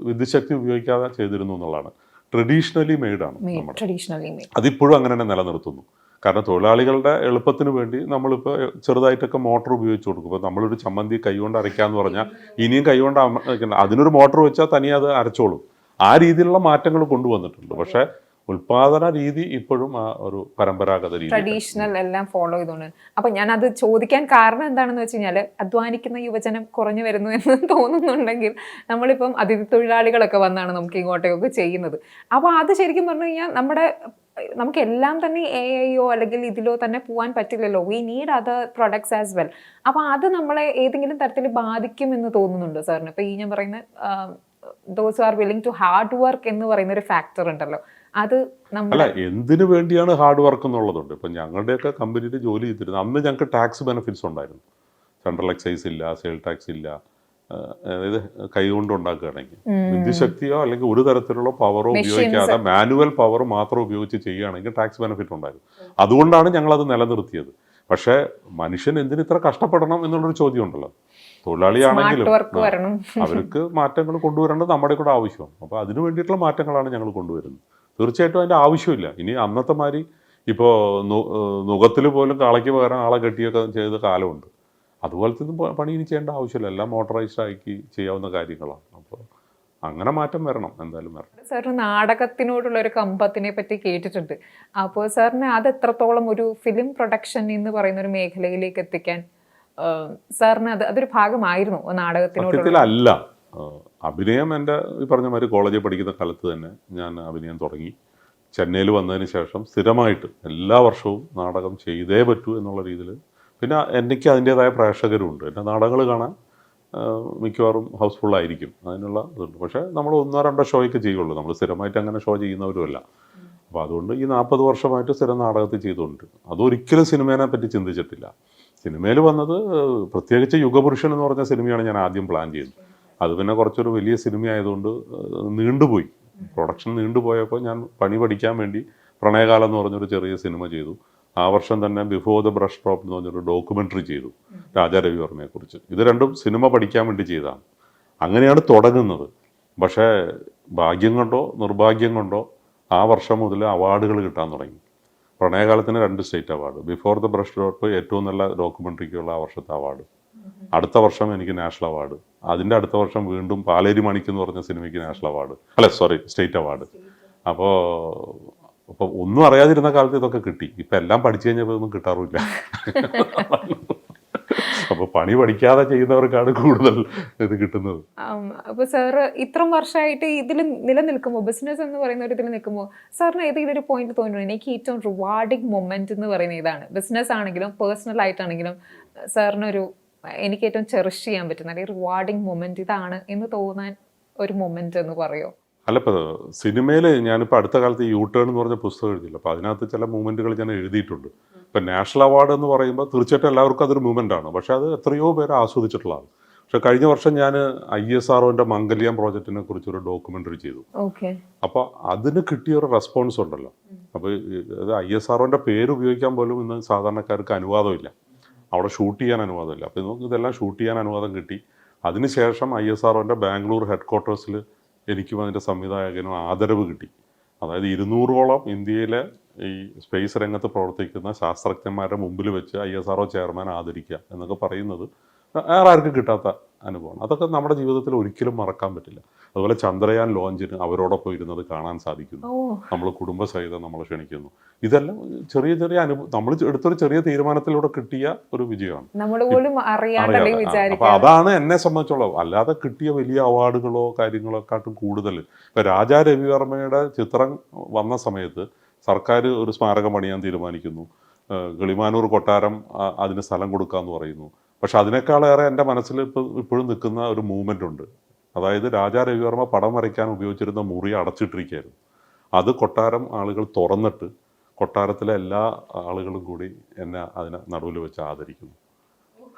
S1: വിദ്യുശക്തി ഉപയോഗിക്കാതെ ചെയ്തിരുന്നു എന്നുള്ളതാണ്. ട്രഡീഷണലി മെയ്ഡാണ് നമ്മുടെ. അതിപ്പോഴും അങ്ങനെ തന്നെ നിലനിർത്തുന്നു. കാരണം തൊഴിലാളികളുടെ എളുപ്പത്തിന് വേണ്ടി നമ്മളിപ്പോൾ ചെറുതായിട്ടൊക്കെ മോട്ടർ ഉപയോഗിച്ച് കൊടുക്കും. ഇപ്പോൾ നമ്മളൊരു ചമ്മന്തി കൈകൊണ്ട് അരയ്ക്കാന്ന് പറഞ്ഞാൽ ഇനിയും കൈകൊണ്ട് അതിനൊരു മോട്ടർ വെച്ചാൽ തനിയെ അത് അരച്ചോളും. ആ രീതിയിലുള്ള മാറ്റങ്ങൾ കൊണ്ടുവന്നിട്ടുണ്ട്. പക്ഷേ ഉൽപാദന രീതി ഇപ്പോഴും ആ ഒരു പരമ്പരാഗത രീതി,
S2: ട്രഡീഷണൽ എല്ലാം ഫോളോ ചെയ്തുകൊണ്ട്. അപ്പം ഞാനത് ചോദിക്കാൻ കാരണം എന്താണെന്ന് വെച്ച് കഴിഞ്ഞാൽ, അധ്വാനിക്കുന്ന യുവജനം കുറഞ്ഞു വരുന്നു എന്ന് തോന്നുന്നുണ്ടെങ്കിൽ നമ്മളിപ്പം അതിഥി തൊഴിലാളികളൊക്കെ വന്നാണ് നമുക്ക് ഇങ്ങോട്ടേക്കൊക്കെ ചെയ്യുന്നത്. അപ്പോൾ അത് ശരിക്കും പറഞ്ഞു കഴിഞ്ഞാൽ നമുക്ക് എല്ലാം തന്നെ AIയോ അല്ലെങ്കിൽ ഇതിലോ തന്നെ പോകാൻ പറ്റില്ലല്ലോ. We need other products as well. അപ്പോൾ അത് നമ്മളെ ഏതെങ്കിലും തരത്തിൽ ബാധിക്കുമെന്ന് തോന്നുന്നുണ്ടോ സാറിന്? ഇപ്പോൾ ഈ ഞാൻ പറയുന്ന those are willing to hard work എന്ന് പറയുന്ന ഒരു ഫാക്ടർ ഉണ്ടല്ലോ, അത്
S1: അല്ല എന്തിനു വേണ്ടിയാണ് ഹാർഡ് വർക്ക് എന്നുള്ളതുണ്ട്. ഇപ്പം ഞങ്ങളുടെയൊക്കെ കമ്പനിയിൽ ജോലി ചെയ്തിരുന്നത് അന്ന് ഞങ്ങൾക്ക് ടാക്സ് ബെനിഫിറ്റ്സ് ഉണ്ടായിരുന്നു. സെൻട്രൽ എക്സൈസ് ഇല്ല, സെയിൽ ടാക്സ് ഇല്ല. അതായത് കൈകൊണ്ട് ഉണ്ടാക്കുകയാണെങ്കിൽ വിദ്യുശക്തിയോ അല്ലെങ്കിൽ ഒരു തരത്തിലുള്ള പവറോ ഉപയോഗിക്കാതെ മാനുവൽ പവർ മാത്രം ഉപയോഗിച്ച് ചെയ്യുകയാണെങ്കിൽ ടാക്സ് ബെനിഫിറ്റ് ഉണ്ടായിരുന്നു. അതുകൊണ്ടാണ് ഞങ്ങളത് നിലനിർത്തിയത്. പക്ഷേ മനുഷ്യൻ എന്തിന് ഇത്ര കഷ്ടപ്പെടണം എന്നുള്ളൊരു ചോദ്യം ഉണ്ടല്ലോ. തൊഴിലാളിയാണെങ്കിലും അവർക്ക് മാറ്റങ്ങൾ കൊണ്ടുവരേണ്ടത് നമ്മുടെ കൂടെ ആവശ്യമാണ്. അപ്പോൾ അതിനു വേണ്ടിയിട്ടുള്ള മാറ്റങ്ങളാണ് ഞങ്ങൾ കൊണ്ടുവരുന്നത്. തീർച്ചയായിട്ടും അതിൻ്റെ ആവശ്യമില്ല. ഇനി അന്നത്തെ മാതിരി ഇപ്പോൾ നുഖത്തിൽ പോലും കാളയ്ക്ക് പകരം ആളെ കെട്ടിയൊക്കെ ചെയ്ത കാലമുണ്ട്. അതുപോലത്തെ ഒന്നും പണി ഇനി ചെയ്യേണ്ട ആവശ്യമില്ല. എല്ലാം മോട്ടറൈസ്ഡ് ആക്കി ചെയ്യാവുന്ന കാര്യങ്ങളാണ്. അപ്പോൾ അങ്ങനെ മാറ്റം വരണം, എന്തായാലും വരണം.
S2: സാറിന് നാടകത്തിനോടുള്ള ഒരു കമ്പത്തിനെ പറ്റി കേട്ടിട്ടുണ്ട്. അപ്പോൾ സാറിന് അത് എത്രത്തോളം ഒരു ഫിലിം പ്രൊഡക്ഷൻ എന്ന് പറയുന്ന ഒരു മേഖലയിലേക്ക് എത്തിക്കാൻ സാറിന് അതൊരു ഭാഗമായിരുന്നു നാടകത്തിനോട്?
S1: സത്യത്തിലല്ല. അഭിനയം എൻ്റെ ഈ പറഞ്ഞ മാതിരി കോളേജിൽ പഠിക്കുന്ന കാലത്ത് തന്നെ ഞാൻ അഭിനയം തുടങ്ങി. ചെന്നൈയിൽ വന്നതിന് ശേഷം സ്ഥിരമായിട്ട് എല്ലാ വർഷവും നാടകം ചെയ്തേ പറ്റൂ എന്നുള്ള രീതിയിൽ. പിന്നെ എനിക്ക് അതിൻ്റേതായ പ്രേക്ഷകരുണ്ട്. എൻ്റെ നാടകങ്ങൾ കാണാൻ മിക്കവാറും ഹൗസ്ഫുള്ളായിരിക്കും. അതിനുള്ള ഇതുണ്ട്. പക്ഷേ നമ്മൾ 1-2 ഷോയ്ക്ക് ചെയ്യുള്ളൂ. നമ്മൾ സ്ഥിരമായിട്ട് അങ്ങനെ ഷോ ചെയ്യുന്നവരുമല്ല. അപ്പോൾ അതുകൊണ്ട് ഈ 40 വർഷമായിട്ട് സ്ഥിരം നാടകത്തിൽ ചെയ്തുകൊണ്ട് അതൊരിക്കലും സിനിമേനെ പറ്റി ചിന്തിച്ചിട്ടില്ല. സിനിമയിൽ വന്നത് പ്രത്യേകിച്ച് യുഗപുരുഷൻ എന്ന് പറഞ്ഞ സിനിമയാണ് ഞാൻ ആദ്യം പ്ലാൻ ചെയ്തത്. അത് പിന്നെ കുറച്ചൊരു വലിയ സിനിമ ആയതുകൊണ്ട് നീണ്ടുപോയി. പ്രൊഡക്ഷൻ നീണ്ടുപോയപ്പോൾ ഞാൻ പണി പഠിക്കാൻ വേണ്ടി പ്രണയകാലം എന്ന് പറഞ്ഞൊരു ചെറിയ സിനിമ ചെയ്തു. ആ വർഷം തന്നെ ബിഫോർ ദ ബ്രഷ് ഡ്രോപ്പ് എന്ന് പറഞ്ഞൊരു ഡോക്യുമെൻ്ററി ചെയ്തു രാജാ രവിവർമ്മയെക്കുറിച്ച്. ഇത് രണ്ടും സിനിമ പഠിക്കാൻ വേണ്ടി ചെയ്തതാണ്. അങ്ങനെയാണ് തുടങ്ങുന്നത്. പക്ഷേ ഭാഗ്യം കൊണ്ടോ നിർഭാഗ്യം കൊണ്ടോ ആ വർഷം മുതൽ അവാർഡുകൾ കിട്ടാൻ തുടങ്ങി. പ്രണയകാലത്തിന് 2 state award, before the brush drop ഏറ്റവും നല്ല ഡോക്യുമെൻ്ററിക്കുള്ള ആ വർഷത്തെ അവാർഡ്, അടുത്ത വർഷം എനിക്ക് നാഷണൽ അവാർഡ്, അതിൻ്റെ അടുത്ത വർഷം വീണ്ടും പാലേരി മണിക്ക് എന്ന് പറഞ്ഞ സിനിമയ്ക്ക് നാഷണൽ അവാർഡ്, സ്റ്റേറ്റ് അവാർഡ്. അപ്പോൾ ഒന്നും അറിയാതിരുന്ന കാലത്ത് ഇതൊക്കെ കിട്ടി. ഇപ്പം എല്ലാം പഠിച്ചു കഴിഞ്ഞപ്പോൾ ഒന്നും കിട്ടാറില്ല. അപ്പോൾ പണി പഠിക്കാതെ ചെയ്യുന്നവർക്കാണ് കൂടുതൽ ഇത് കിട്ടുന്നത്.
S2: അപ്പോൾ സാറ് ഇത്രയും വർഷമായിട്ട് ഇതിൽ നിലനിൽക്കുമ്പോൾ, ബിസിനസ് എന്ന് പറയുന്ന ഒരു ഇതിൽ നിൽക്കുമ്പോൾ സാറിന് ഏതെങ്കിലും ഒരു പോയിന്റ് തോന്നുന്നു എനിക്ക് ഏറ്റവും റിവാർഡിങ് മൊമെന്റ് എന്ന് പറയുന്നത് ഇതാണ്, ബിസിനസ് ആണെങ്കിലും പേഴ്സണൽ ആയിട്ടാണെങ്കിലും സാറിനൊരു എനിക്ക് ഏറ്റവും ചെറിഷ് ചെയ്യാൻ പറ്റുന്ന അല്ലെങ്കിൽ റിവാർഡിങ് മൊമെന്റ് ഇതാണ് എന്ന് തോന്നാൻ ഒരു മൊമെന്റ് എന്ന് പറയുമോ?
S1: അല്ല, ഇപ്പോൾ സിനിമയിൽ ഞാനിപ്പോൾ അടുത്ത കാലത്ത് യു ടേൺ എന്ന് പറഞ്ഞ പുസ്തകം എഴുതിയില്ല. അപ്പോൾ അതിനകത്ത് ചില മൂവ്മെൻറ്റുകൾ ഞാൻ എഴുതിയിട്ടുണ്ട്. ഇപ്പം നാഷണൽ അവാർഡ് എന്ന് പറയുമ്പോൾ തീർച്ചയായിട്ടും എല്ലാവർക്കും അതൊരു മൂവ്മെൻ്റാണ്. പക്ഷേ അത് എത്രയോ പേര് ആസ്വദിച്ചിട്ടുള്ളതാണ്. പക്ഷേ കഴിഞ്ഞ വർഷം ഞാൻ ISROൻ്റെ മംഗല്യാൻ പ്രോജക്റ്റിനെ കുറിച്ചൊരു ഡോക്യുമെൻ്ററി ചെയ്തു. അപ്പോൾ അതിന് കിട്ടിയ ഒരു റെസ്പോൺസ് ഉണ്ടല്ലോ. അപ്പോൾ അത് ISROൻ്റെ പേര് ഉപയോഗിക്കാൻ പോലും ഇന്ന് സാധാരണക്കാർക്ക് അനുവാദമില്ല, അവിടെ ഷൂട്ട് ചെയ്യാൻ അനുവാദമില്ല. അപ്പോൾ നമുക്ക് ഇതെല്ലാം ഷൂട്ട് ചെയ്യാൻ അനുവാദം കിട്ടി. അതിനുശേഷം ISROൻ്റെ ബാംഗ്ലൂർ ഹെഡ് ക്വാർട്ടേഴ്സിൽ എനിക്കും അതിൻ്റെ സംവിധായകനും ആദരവ് കിട്ടി. അതായത് 200ഓളം ഇന്ത്യയിലെ ഈ സ്പേസ് രംഗത്ത് പ്രവർത്തിക്കുന്ന ശാസ്ത്രജ്ഞന്മാരുടെ മുമ്പിൽ വെച്ച് ISRO ചെയർമാൻ ആദരിക്കുക എന്നൊക്കെ പറയുന്നത് വേറെ ആർക്കും കിട്ടാത്ത അനുഭവമാണ്. അതൊക്കെ നമ്മുടെ ജീവിതത്തിൽ ഒരിക്കലും മറക്കാൻ പറ്റില്ല. അതുപോലെ ചന്ദ്രയാൻ ലോഞ്ചിന് അവരോടൊപ്പം ഇരുന്നത് കാണാൻ സാധിക്കുന്നു. നമ്മൾ കുടുംബസഹിതം നമ്മൾ ക്ഷണിക്കുന്നു. ഇതെല്ലാം ചെറിയ ചെറിയ നമ്മൾ എടുത്തൊരു ചെറിയ തീരുമാനത്തിലൂടെ കിട്ടിയ ഒരു വിജയമാണ്. അപ്പൊ അതാണ് എന്നെ സംബന്ധിച്ചോളം. അല്ലാതെ കിട്ടിയ വലിയ അവാർഡുകളോ കാര്യങ്ങളെക്കാട്ടും കൂടുതൽ ഇപ്പൊ രാജാ രവിവർമ്മയുടെ ചിത്രം വന്ന സമയത്ത് സർക്കാർ ഒരു സ്മാരകം പണിയാൻ തീരുമാനിക്കുന്നു. കിളിമാനൂർ കൊട്ടാരം അതിന് സ്ഥലം കൊടുക്കാമെന്ന് പറയുന്നു. പക്ഷെ അതിനേക്കാളേറെ എൻ്റെ മനസ്സിൽ ഇപ്പോഴും നിൽക്കുന്ന ഒരു മൂവ്മെൻ്റ് ഉണ്ട്. അതായത് രാജാ രവിവർമ്മ പടം വരയ്ക്കാൻ ഉപയോഗിച്ചിരുന്ന മുറി അടച്ചിട്ടിരിക്കുകയായിരുന്നു. അത് കൊട്ടാരം ആളുകൾ തുറന്നിട്ട് കൊട്ടാരത്തിലെ എല്ലാ ആളുകളും കൂടി എന്നെ അതിനെ നടുവിൽ വെച്ച് ആദരിക്കുന്നു.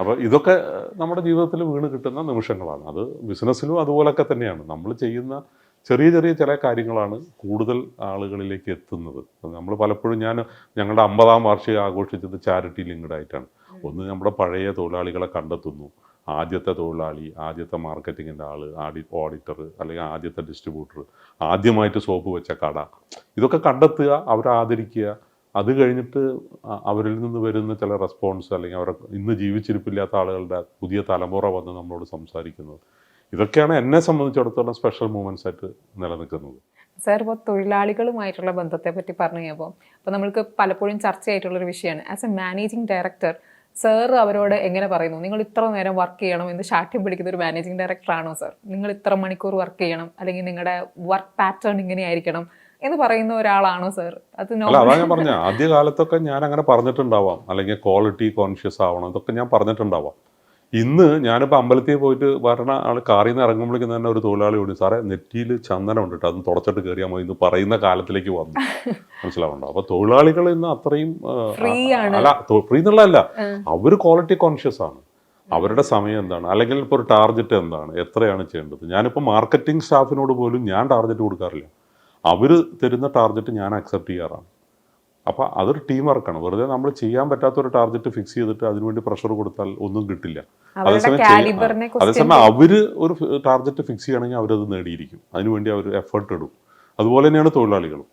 S1: അപ്പോൾ ഇതൊക്കെ നമ്മുടെ ജീവിതത്തിൽ വീണ് കിട്ടുന്ന നിമിഷങ്ങളാണ്. അത് ബിസിനസ്സിലും അതുപോലൊക്കെ തന്നെയാണ്. നമ്മൾ ചെയ്യുന്ന ചെറിയ ചെറിയ ചില കാര്യങ്ങളാണ് കൂടുതൽ ആളുകളിലേക്ക് എത്തുന്നത്. നമ്മൾ പലപ്പോഴും ഞങ്ങളുടെ 50-ാം വാർഷികം ആഘോഷിച്ചത് ചാരിറ്റി ലിങ്ക്ഡ് ആയിട്ടാണ്. ഒന്ന്, നമ്മുടെ പഴയ തൊഴിലാളികളെ കണ്ടെത്തുന്നു. ആദ്യത്തെ തൊഴിലാളി, ആദ്യത്തെ മാർക്കറ്റിങ്ങിൻ്റെ ആൾ, ഓഡിറ്റർ, അല്ലെങ്കിൽ ആദ്യത്തെ ഡിസ്ട്രിബ്യൂട്ടർ, ആദ്യമായിട്ട് സോപ്പ് വെച്ച കട, ഇതൊക്കെ കണ്ടെത്തുക, അവരെ ആദരിക്കുക. അത് കഴിഞ്ഞിട്ട് അവരിൽ നിന്ന് വരുന്ന ചില റെസ്പോൺസ്, അല്ലെങ്കിൽ അവരെ ഇന്ന് ജീവിച്ചിരിപ്പില്ലാത്ത ആളുകളുടെ പുതിയ തലമുറ വന്ന് നമ്മളോട് സംസാരിക്കുന്നത്, ഇതൊക്കെയാണ് എന്നെ സംബന്ധിച്ചിടത്തോളം സ്പെഷ്യൽ മൂമെൻറ്റ്സ് ആയിട്ട് നിലനിൽക്കുന്നത്.
S2: സാർ ഇപ്പോൾ തൊഴിലാളികളുമായിട്ടുള്ള ബന്ധത്തെ പറ്റി പറഞ്ഞു കഴിഞ്ഞപ്പോൾ അപ്പോൾ നമ്മൾക്ക് പലപ്പോഴും ചർച്ചയായിട്ടുള്ളൊരു വിഷയമാണ്. As A managing director sir അവരോട് എങ്ങനെ പറയുന്നു, നിങ്ങൾ ഇത്ര നേരം വർക്ക് ചെയ്യണം എന്ന് ശാഠ്യം പിടിക്കുന്ന ഒരു മാനേജിങ് ഡയറക്ടറാണോ സാർ? നിങ്ങൾ ഇത്ര മണിക്കൂർ വർക്ക് ചെയ്യണം, അല്ലെങ്കിൽ നിങ്ങളുടെ വർക്ക് പാറ്റേൺ ഇങ്ങനെ ആയിരിക്കണം എന്ന് പറയുന്ന ഒരാളാണോ സാർ?
S1: അതാ ഞാൻ പറഞ്ഞ ആദ്യകാലത്തൊക്കെ ഞാൻ അങ്ങനെ പറഞ്ഞിട്ടുണ്ടാവാം, അല്ലെങ്കിൽ ക്വാളിറ്റി കോൺഷ്യസ് ആവണം, ഇതൊക്കെ ഞാൻ പറഞ്ഞിട്ടുണ്ടാവാം. ഇന്ന് ഞാനിപ്പോൾ അമ്പലത്തിൽ പോയിട്ട് വരണ ആൾ കാറിൽ നിന്ന് ഇറങ്ങുമ്പോഴേക്കും തന്നെ ഒരു തൊഴിലാളി ഓടി, സാറേ നെറ്റിയിൽ ചന്ദനം ഉണ്ട് കേട്ടോ, അതൊന്ന് തുടച്ചിട്ട് കയറിയാൽ മതി എന്ന് പറയുന്ന കാലത്തിലേക്ക് വന്നു. മനസ്സിലാവുണ്ടോ? അപ്പോൾ തൊഴിലാളികൾ ഇന്ന് അത്രയും അല്ല, ഫ്രീ എന്നുള്ളതല്ല, അവർ ക്വാളിറ്റി കോൺഷ്യസ് ആണ്. അവരുടെ സമയം എന്താണ്, അല്ലെങ്കിൽ ഇപ്പോൾ ഒരു ടാർഗറ്റ് എന്താണ്, എത്രയാണ് ചെയ്യേണ്ടത്. ഞാനിപ്പോൾ മാർക്കറ്റിംഗ് സ്റ്റാഫിനോട് പോലും ഞാൻ ടാർഗറ്റ് കൊടുക്കാറില്ല. അവർ തരുന്ന ടാർഗറ്റ് ഞാൻ അക്സെപ്റ്റ് ചെയ്യാറാണ്. അപ്പോൾ അതൊരു ടീം വർക്കാണ്. വെറുതെ നമ്മൾ ചെയ്യാൻ പറ്റാത്തൊരു ടാർഗറ്റ് ഫിക്സ് ചെയ്തിട്ട് അതിനുവേണ്ടി പ്രഷർ കൊടുത്താൽ ഒന്നും കിട്ടില്ല. അതേസമയം അവർ ഒരു ടാർഗറ്റ് ഫിക്സ് ചെയ്യണമെങ്കിൽ അവരത് നേടിയിരിക്കും. അതിനുവേണ്ടി അവർ എഫേർട്ട് ഇടും. അതുപോലെ തന്നെയാണ് തൊഴിലാളികളും.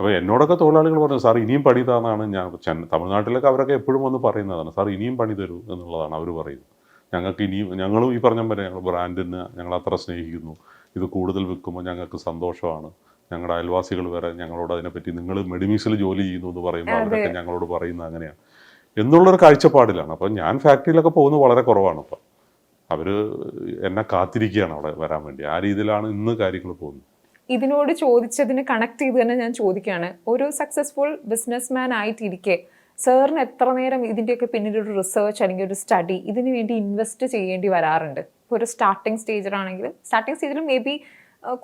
S1: അപ്പോൾ എന്നോടൊക്കെ തൊഴിലാളികൾ പറഞ്ഞു, സാർ ഇനിയും പണി താന്നാണ്. ഞാൻ തമിഴ്നാട്ടിലൊക്കെ അവരൊക്കെ എപ്പോഴും വന്ന് പറയുന്നതാണ്, സാർ ഇനിയും പണി തരൂ എന്നുള്ളതാണ് അവർ പറയുന്നത്. ഞങ്ങൾക്ക് ഇനിയും, ഞങ്ങളും ഈ പറഞ്ഞ പോലെ ഞങ്ങൾ ബ്രാൻഡിന് ഞങ്ങൾ അത്ര സ്നേഹിക്കുന്നു, ഇത് കൂടുതൽ വിൽക്കുമ്പോൾ ഞങ്ങൾക്ക് സന്തോഷമാണ്, ഞങ്ങളുടെ അയൽവാസികൾ വരെ ഞങ്ങളോട് അതിനെപ്പറ്റി, നിങ്ങൾ മെഡിമിക്സിൽ ജോലി ചെയ്യുന്നു എന്ന് പറയുമ്പോൾ അവരൊക്കെ ഞങ്ങളോട് പറയുന്നത് അങ്ങനെയാണ് എന്നുള്ളൊരു കാഴ്ചപ്പാടിലാണ്. അപ്പം ഞാൻ ഫാക്ടറിയിലൊക്കെ പോകുന്നത് വളരെ കുറവാണ്. അപ്പം അവർ എന്നെ കാത്തിരിക്കുകയാണ് അവിടെ വരാൻ വേണ്ടി. ആ രീതിയിലാണ് ഇന്ന് കാര്യങ്ങൾ പോകുന്നത്.
S2: ഇതിനോട് ചോദിച്ചതിന് കണക്ട് ചെയ്ത് തന്നെ ഞാൻ ചോദിക്കുകയാണ്, ഒരു സക്സസ്ഫുൾ ബിസിനസ്മാൻ ആയിട്ടിരിക്കെ സാറിന് എത്ര നേരം ഇതിൻ്റെയൊക്കെ പിന്നിൽ ഒരു റിസർച്ച് അല്ലെങ്കിൽ ഒരു സ്റ്റഡി ഇതിന് വേണ്ടി ഇൻവെസ്റ്റ് ചെയ്യേണ്ടി വരാറുണ്ട്? ഇപ്പോൾ ഒരു സ്റ്റാർട്ടിങ് സ്റ്റേജിലും മേ ബി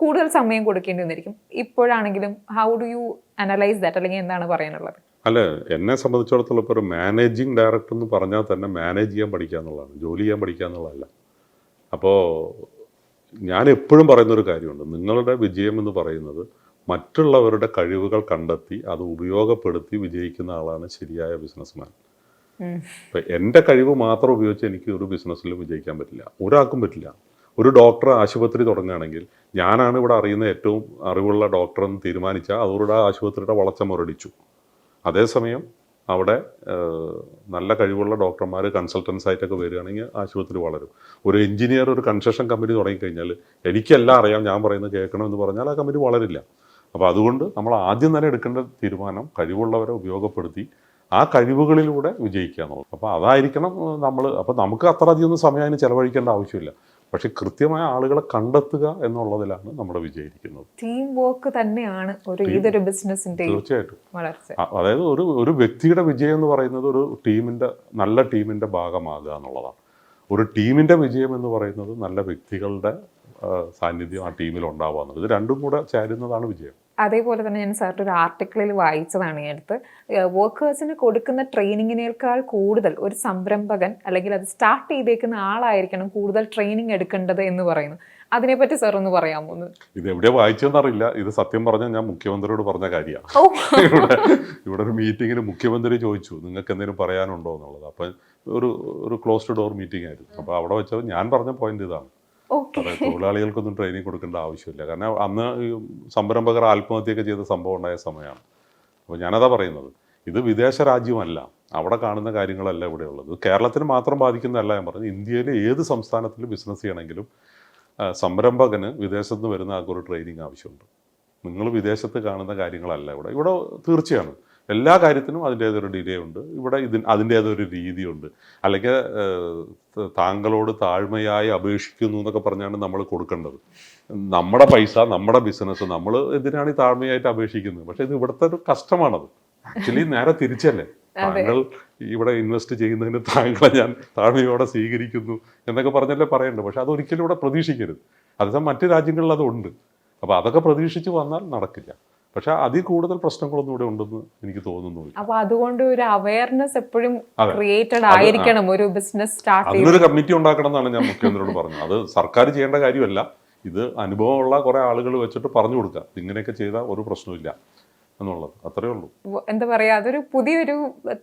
S2: കൂടുതൽ സമയം കൊടുക്കേണ്ടി വന്നിരിക്കും. ഇപ്പോഴാണെങ്കിലും how do you analyse that, അല്ലെങ്കിൽ എന്താണ് പറയാനുള്ളത്?
S1: അല്ല, എന്നെ സംബന്ധിച്ചിടത്തോളം ഇപ്പോൾ ഒരു മാനേജിങ് ഡയറക്ടർ എന്ന് പറഞ്ഞാൽ തന്നെ മാനേജ് ചെയ്യാൻ പഠിക്കുക എന്നുള്ളതാണ്, ജോലി ചെയ്യാൻ പഠിക്കുക എന്നുള്ളതല്ല. അപ്പോൾ ഞാൻ എപ്പോഴും പറയുന്നൊരു കാര്യമുണ്ട്, നിങ്ങളുടെ വിജയം എന്ന് പറയുന്നത് മറ്റുള്ളവരുടെ കഴിവുകൾ കണ്ടെത്തി അത് ഉപയോഗപ്പെടുത്തി വിജയിക്കുന്ന ആളാണ് ശരിയായ ബിസിനസ്മാൻ. ഇപ്പം എൻ്റെ കഴിവ് മാത്രം ഉപയോഗിച്ച് എനിക്ക് ഒരു ബിസിനസ്സിൽ വിജയിക്കാൻ പറ്റില്ല, ഒരാൾക്കും പറ്റില്ല. ഒരു ഡോക്ടർ ആശുപത്രി തുടങ്ങുകയാണെങ്കിൽ ഞാനാണ് ഇവിടെ അറിയുന്ന ഏറ്റവും അറിവുള്ള ഡോക്ടർ എന്ന് തീരുമാനിച്ചാൽ അതോടെ ആ ആശുപത്രിയുടെ വളർച്ച മുരടിച്ചു. അതേസമയം അവിടെ നല്ല കഴിവുള്ള ഡോക്ടർമാർ കൺസൾട്ടൻസ് ആയിട്ടൊക്കെ വരികയാണെങ്കിൽ ആശുപത്രി വളരും. ഒരു എഞ്ചിനീയർ ഒരു കൺസ്ട്രക്ഷൻ കമ്പനി തുടങ്ങിക്കഴിഞ്ഞാൽ എനിക്കെല്ലാം അറിയാം, ഞാൻ പറയുന്നത് കേൾക്കണമെന്ന് പറഞ്ഞാൽ ആ കമ്പനി വളരില്ല. അപ്പോൾ അതുകൊണ്ട് നമ്മൾ ആദ്യം തന്നെ എടുക്കേണ്ട തീരുമാനം കഴിവുള്ളവരെ ഉപയോഗപ്പെടുത്തി ആ കഴിവുകളിലൂടെ വിജയിക്കുക എന്നുള്ളത്. അപ്പോൾ അതായിരിക്കണം നമ്മൾ. അപ്പോൾ നമുക്ക് അത്ര അധികമൊന്നും സമയം അതിന് ചിലവഴിക്കേണ്ട ആവശ്യമില്ല, പക്ഷെ കൃത്യമായ ആളുകളെ കണ്ടെത്തുക എന്നുള്ളതിലാണ് നമ്മുടെ വിജയിക്കുന്നത്.
S2: ടീം വർക്ക് തന്നെയാണ് ഏതൊരു ബിസിനസിന്റെ
S1: തീർച്ചയായിട്ടും
S2: വളർച്ച.
S1: അതായത് ഒരു വ്യക്തിയുടെ വിജയം എന്ന് പറയുന്നത് ഒരു നല്ല ടീമിന്റെ ഭാഗമാകുക എന്നുള്ളതാണ്. ഒരു ടീമിന്റെ വിജയം എന്ന് പറയുന്നത് നല്ല വ്യക്തികളുടെ സാന്നിധ്യം ആ ടീമിൽ ഉണ്ടാവുക എന്നുള്ളത്. ഇത് രണ്ടും കൂടെ ചേരുന്നതാണ് വിജയം.
S2: അതേപോലെ തന്നെ ഞാൻ സാറിൻ്റെ ഒരു ആർട്ടിക്കിളിൽ വായിച്ചതാണ് ഈ അടുത്ത്, വർക്കേഴ്സിന് കൊടുക്കുന്ന ട്രെയിനിങ്ങിനേക്കാൾ കൂടുതൽ ഒരു സംരംഭകൻ അല്ലെങ്കിൽ അത് സ്റ്റാർട്ട് ചെയ്തേക്കുന്ന ആളായിരിക്കണം കൂടുതൽ ട്രെയിനിങ് എടുക്കേണ്ടത് എന്ന് പറയുന്നു. അതിനെപ്പറ്റി സാർ ഒന്ന് പറയാമോ?
S1: ഇത് എവിടെ വായിച്ചെന്നറിയില്ല, ഇത് സത്യം പറഞ്ഞാൽ ഞാൻ മുഖ്യമന്ത്രിയോട് പറഞ്ഞ കാര്യമാണ്. ഇവിടെ ഒരു മീറ്റിങ്ങിന് മുഖ്യമന്ത്രി ചോദിച്ചു നിങ്ങൾക്ക് എന്തെങ്കിലും പറയാനുണ്ടോ എന്നുള്ളത്. അപ്പം ഒരു ക്ലോസ്ഡ് ഡോർ മീറ്റിംഗ് ആയിരുന്നു. അപ്പോൾ അവിടെ വെച്ചത് ഞാൻ പറഞ്ഞ പോയിന്റ് ഇതാണ്, അതായത് തൊഴിലാളികൾക്കൊന്നും ട്രെയിനിങ് കൊടുക്കേണ്ട ആവശ്യമില്ല. കാരണം അന്ന് സംരംഭകർ ആത്മഹത്യയൊക്കെ ചെയ്ത സംഭവം ഉണ്ടായ സമയമാണ്. അപ്പോൾ ഞാനതാ പറയുന്നത്, ഇത് വിദേശ രാജ്യമല്ല, അവിടെ കാണുന്ന കാര്യങ്ങളല്ല ഇവിടെ ഉള്ളത്. കേരളത്തിന് മാത്രം ബാധിക്കുന്നതല്ല ഞാൻ പറഞ്ഞത്, ഇന്ത്യയിലെ ഏത് സംസ്ഥാനത്തിൽ ബിസിനസ് ചെയ്യണമെങ്കിലും സംരംഭകന് വിദേശത്ത് നിന്ന് വരുന്ന ആൾക്കൊരു ട്രെയിനിങ് ആവശ്യമുണ്ട്. നിങ്ങൾ വിദേശത്ത് കാണുന്ന കാര്യങ്ങളല്ല ഇവിടെ തീർച്ചയാണ് എല്ലാ കാര്യത്തിനും അതിൻ്റേതൊരു ഡിലേ ഉണ്ട്. ഇവിടെ അതിൻ്റേതൊരു രീതിയുണ്ട്. അല്ലെങ്കിൽ താങ്കളോട് താഴ്മയായി അപേക്ഷിക്കുന്നു എന്നൊക്കെ പറഞ്ഞാണ് നമ്മൾ കൊടുക്കേണ്ടത്. നമ്മുടെ പൈസ, നമ്മുടെ ബിസിനസ്, നമ്മൾ എന്തിനാണ് ഈ താഴ്മയായിട്ട് അപേക്ഷിക്കുന്നത്? പക്ഷെ ഇത് ഇവിടുത്തെ ഒരു കഷ്ടമാണത്. ആക്ച്വലി നേരെ തിരിച്ചല്ലേ, താങ്കൾ ഇവിടെ ഇൻവെസ്റ്റ് ചെയ്യുന്നതിന് താങ്കളെ ഞാൻ താഴ്മയോടെ സ്വീകരിക്കുന്നു എന്നൊക്കെ പറഞ്ഞല്ലേ പറയേണ്ടത്. പക്ഷെ അതൊരിക്കലും ഇവിടെ പ്രതീക്ഷിക്കരുത്. അതേസമയം മറ്റു രാജ്യങ്ങളിൽ അതുണ്ട്. അപ്പോൾ അതൊക്കെ പ്രതീക്ഷിച്ച് വന്നാൽ നടക്കില്ല. പക്ഷെ അതിൽ കൂടുതൽ പ്രശ്നങ്ങളൊന്നും ഇവിടെ ഉണ്ടെന്ന് എനിക്ക് തോന്നുന്നു.
S2: അപ്പൊ അതുകൊണ്ട് ഒരു അവയർനെസ് എപ്പോഴും ക്രിയേറ്റഡ് ആയിരിക്കണം ഒരു ബിസിനസ് സ്റ്റാർട്ട് ചെയ്യുന്നത്.
S1: അതിനൊരു കമ്മിറ്റി ഉണ്ടാക്കണം എന്നാണ് ഞാൻ മുഖ്യമന്ത്രിയോട് പറഞ്ഞത്. അത് സർക്കാർ ചെയ്യേണ്ട കാര്യമല്ല, ഇത് അനുഭവമുള്ള കുറെ ആളുകൾ വെച്ചിട്ട് പറഞ്ഞു കൊടുക്കുക, ഇങ്ങനെയൊക്കെ ചെയ്താൽ ഒരു പ്രശ്നമില്ല എന്നുള്ളത്. അത്രേ ഉള്ളൂ.
S2: എന്താ പറയാ, അതൊരു പുതിയൊരു